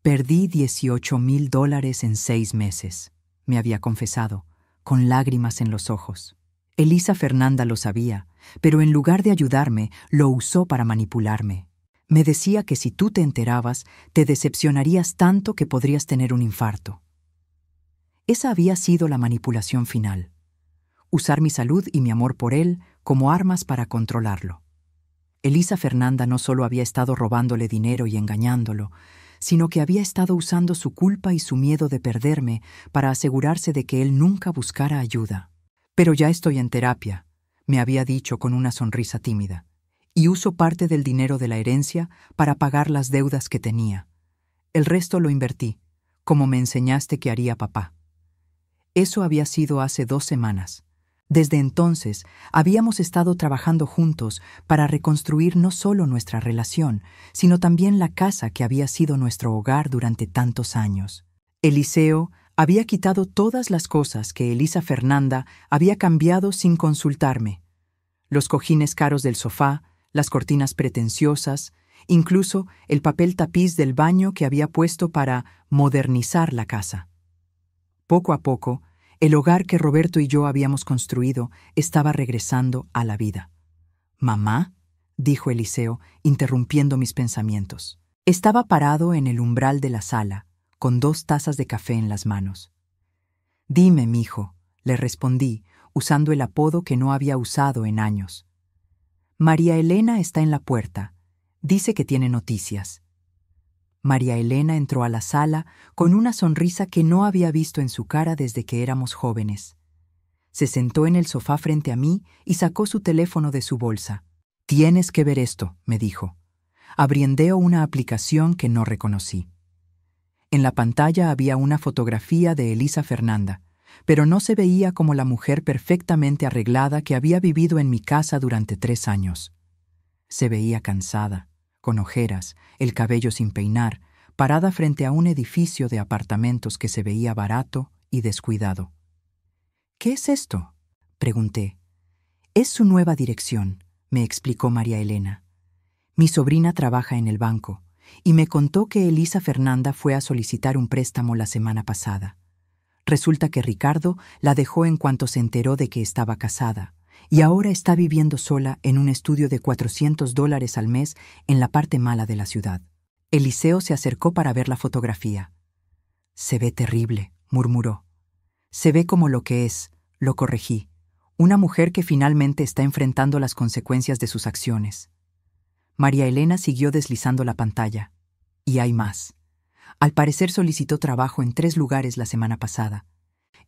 «Perdí $18,000 en 6 meses», me había confesado, con lágrimas en los ojos. Elisa Fernanda lo sabía, pero en lugar de ayudarme, lo usó para manipularme. Me decía que si tú te enterabas, te decepcionarías tanto que podrías tener un infarto. Esa había sido la manipulación final. Usar mi salud y mi amor por él como armas para controlarlo. Elisa Fernanda no solo había estado robándole dinero y engañándolo, sino que había estado usando su culpa y su miedo de perderme para asegurarse de que él nunca buscara ayuda. «Pero ya estoy en terapia», me había dicho con una sonrisa tímida, «y uso parte del dinero de la herencia para pagar las deudas que tenía. El resto lo invertí, como me enseñaste que haría papá». Eso había sido hace 2 semanas. Desde entonces, habíamos estado trabajando juntos para reconstruir no solo nuestra relación, sino también la casa que había sido nuestro hogar durante tantos años. Eliseo había quitado todas las cosas que Elisa Fernanda había cambiado sin consultarme. Los cojines caros del sofá, las cortinas pretenciosas, incluso el papel tapiz del baño que había puesto para modernizar la casa. Poco a poco, el hogar que Roberto y yo habíamos construido estaba regresando a la vida. «Mamá», dijo Eliseo, interrumpiendo mis pensamientos. Estaba parado en el umbral de la sala, con 2 tazas de café en las manos. «Dime, mijo», le respondí, usando el apodo que no había usado en años. «María Elena está en la puerta. Dice que tiene noticias». María Elena entró a la sala con una sonrisa que no había visto en su cara desde que éramos jóvenes. Se sentó en el sofá frente a mí y sacó su teléfono de su bolsa. «Tienes que ver esto», me dijo. Abriendeo una aplicación que no reconocí. En la pantalla había una fotografía de Elisa Fernanda, pero no se veía como la mujer perfectamente arreglada que había vivido en mi casa durante 3 años. Se veía cansada, con ojeras, el cabello sin peinar, parada frente a un edificio de apartamentos que se veía barato y descuidado. «¿Qué es esto?», pregunté. «Es su nueva dirección», me explicó María Elena. «Mi sobrina trabaja en el banco y me contó que Elisa Fernanda fue a solicitar un préstamo la semana pasada. Resulta que Ricardo la dejó en cuanto se enteró de que estaba casada, y ahora está viviendo sola en un estudio de $400 al mes en la parte mala de la ciudad». Eliseo se acercó para ver la fotografía. «Se ve terrible», murmuró. «Se ve como lo que es», lo corregí, «una mujer que finalmente está enfrentando las consecuencias de sus acciones». María Elena siguió deslizando la pantalla. «Y hay más. Al parecer solicitó trabajo en 3 lugares la semana pasada.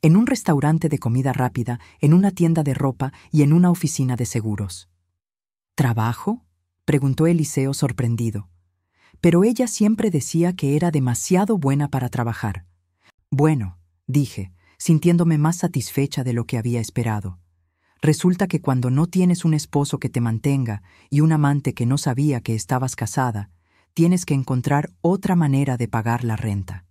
En un restaurante de comida rápida, en una tienda de ropa y en una oficina de seguros». «¿Trabajo?», preguntó Eliseo sorprendido. pero ella siempre decía que era demasiado buena para trabajar. Bueno, dije, sintiéndome más satisfecha de lo que había esperado. Resulta que cuando no tienes un esposo que te mantenga y un amante que no sabía que estabas casada, tienes que encontrar otra manera de pagar la renta.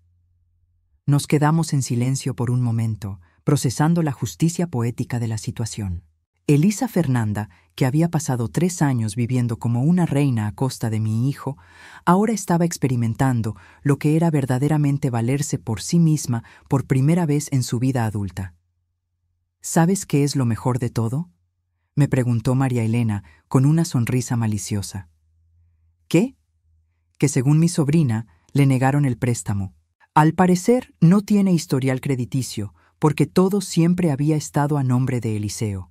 Nos quedamos en silencio por un momento, procesando la justicia poética de la situación. Elisa Fernanda, que había pasado 3 años viviendo como una reina a costa de mi hijo, ahora estaba experimentando lo que era verdaderamente valerse por sí misma por primera vez en su vida adulta. ¿Sabes qué es lo mejor de todo?, me preguntó María Elena con una sonrisa maliciosa. ¿Qué? Que según mi sobrina, le negaron el préstamo. Al parecer, no tiene historial crediticio, porque todo siempre había estado a nombre de Eliseo.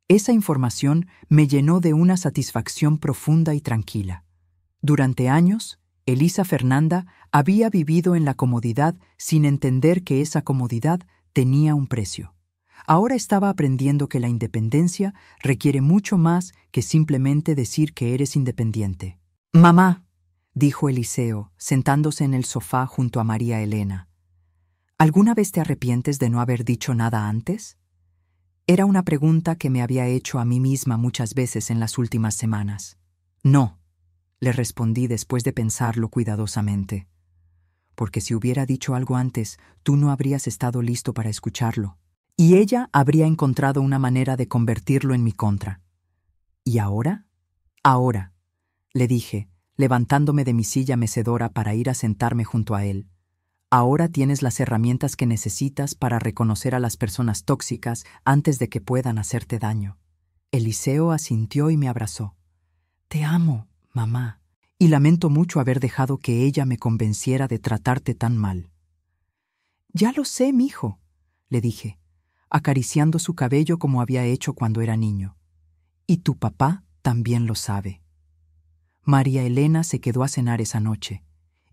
Esa información me llenó de una satisfacción profunda y tranquila. Durante años, Elisa Fernanda había vivido en la comodidad sin entender que esa comodidad tenía un precio. Ahora estaba aprendiendo que la independencia requiere mucho más que simplemente decir que eres independiente. «Mamá», dijo Eliseo, sentándose en el sofá junto a María Elena, ¿alguna vez te arrepientes de no haber dicho nada antes? Era una pregunta que me había hecho a mí misma muchas veces en las últimas semanas. No, le respondí después de pensarlo cuidadosamente. Porque si hubiera dicho algo antes, tú no habrías estado listo para escucharlo. Y ella habría encontrado una manera de convertirlo en mi contra. ¿Y ahora? Ahora, le dije, levantándome de mi silla mecedora para ir a sentarme junto a él. Ahora tienes las herramientas que necesitas para reconocer a las personas tóxicas antes de que puedan hacerte daño. Eliseo asintió y me abrazó. Te amo, mamá, y lamento mucho haber dejado que ella me convenciera de tratarte tan mal. Ya lo sé, mijo, le dije, acariciando su cabello como había hecho cuando era niño. Y tu papá también lo sabe. María Elena se quedó a cenar esa noche,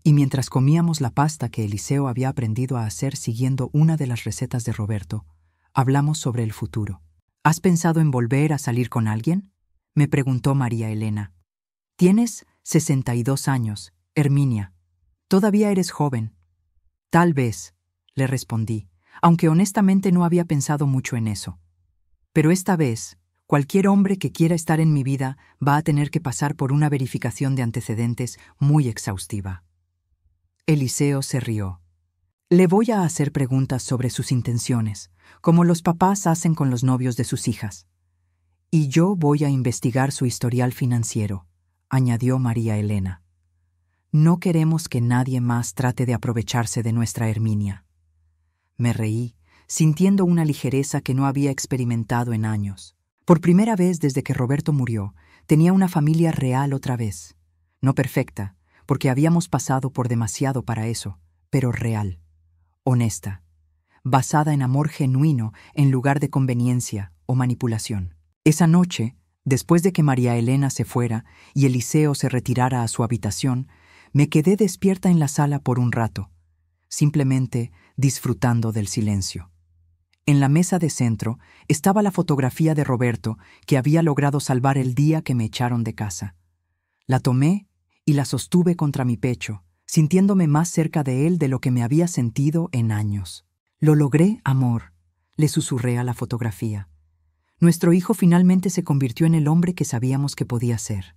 y mientras comíamos la pasta que Eliseo había aprendido a hacer siguiendo una de las recetas de Roberto, hablamos sobre el futuro. ¿Has pensado en volver a salir con alguien?, me preguntó María Elena. Tienes 62 años, Herminia. Todavía eres joven. Tal vez, le respondí, aunque honestamente no había pensado mucho en eso. Pero esta vez, cualquier hombre que quiera estar en mi vida va a tener que pasar por una verificación de antecedentes muy exhaustiva. Eliseo se rió. Le voy a hacer preguntas sobre sus intenciones, como los papás hacen con los novios de sus hijas. Y yo voy a investigar su historial financiero, añadió María Elena. No queremos que nadie más trate de aprovecharse de nuestra Herminia. Me reí, sintiendo una ligereza que no había experimentado en años. Por primera vez desde que Roberto murió, tenía una familia real otra vez. No perfecta, porque habíamos pasado por demasiado para eso, pero real, honesta, basada en amor genuino en lugar de conveniencia o manipulación. Esa noche, después de que María Elena se fuera y Eliseo se retirara a su habitación, me quedé despierta en la sala por un rato, simplemente disfrutando del silencio. En la mesa de centro estaba la fotografía de Roberto que había logrado salvar el día que me echaron de casa. La tomé y la sostuve contra mi pecho, sintiéndome más cerca de él de lo que me había sentido en años. Lo logré, amor, le susurré a la fotografía. Nuestro hijo finalmente se convirtió en el hombre que sabíamos que podía ser.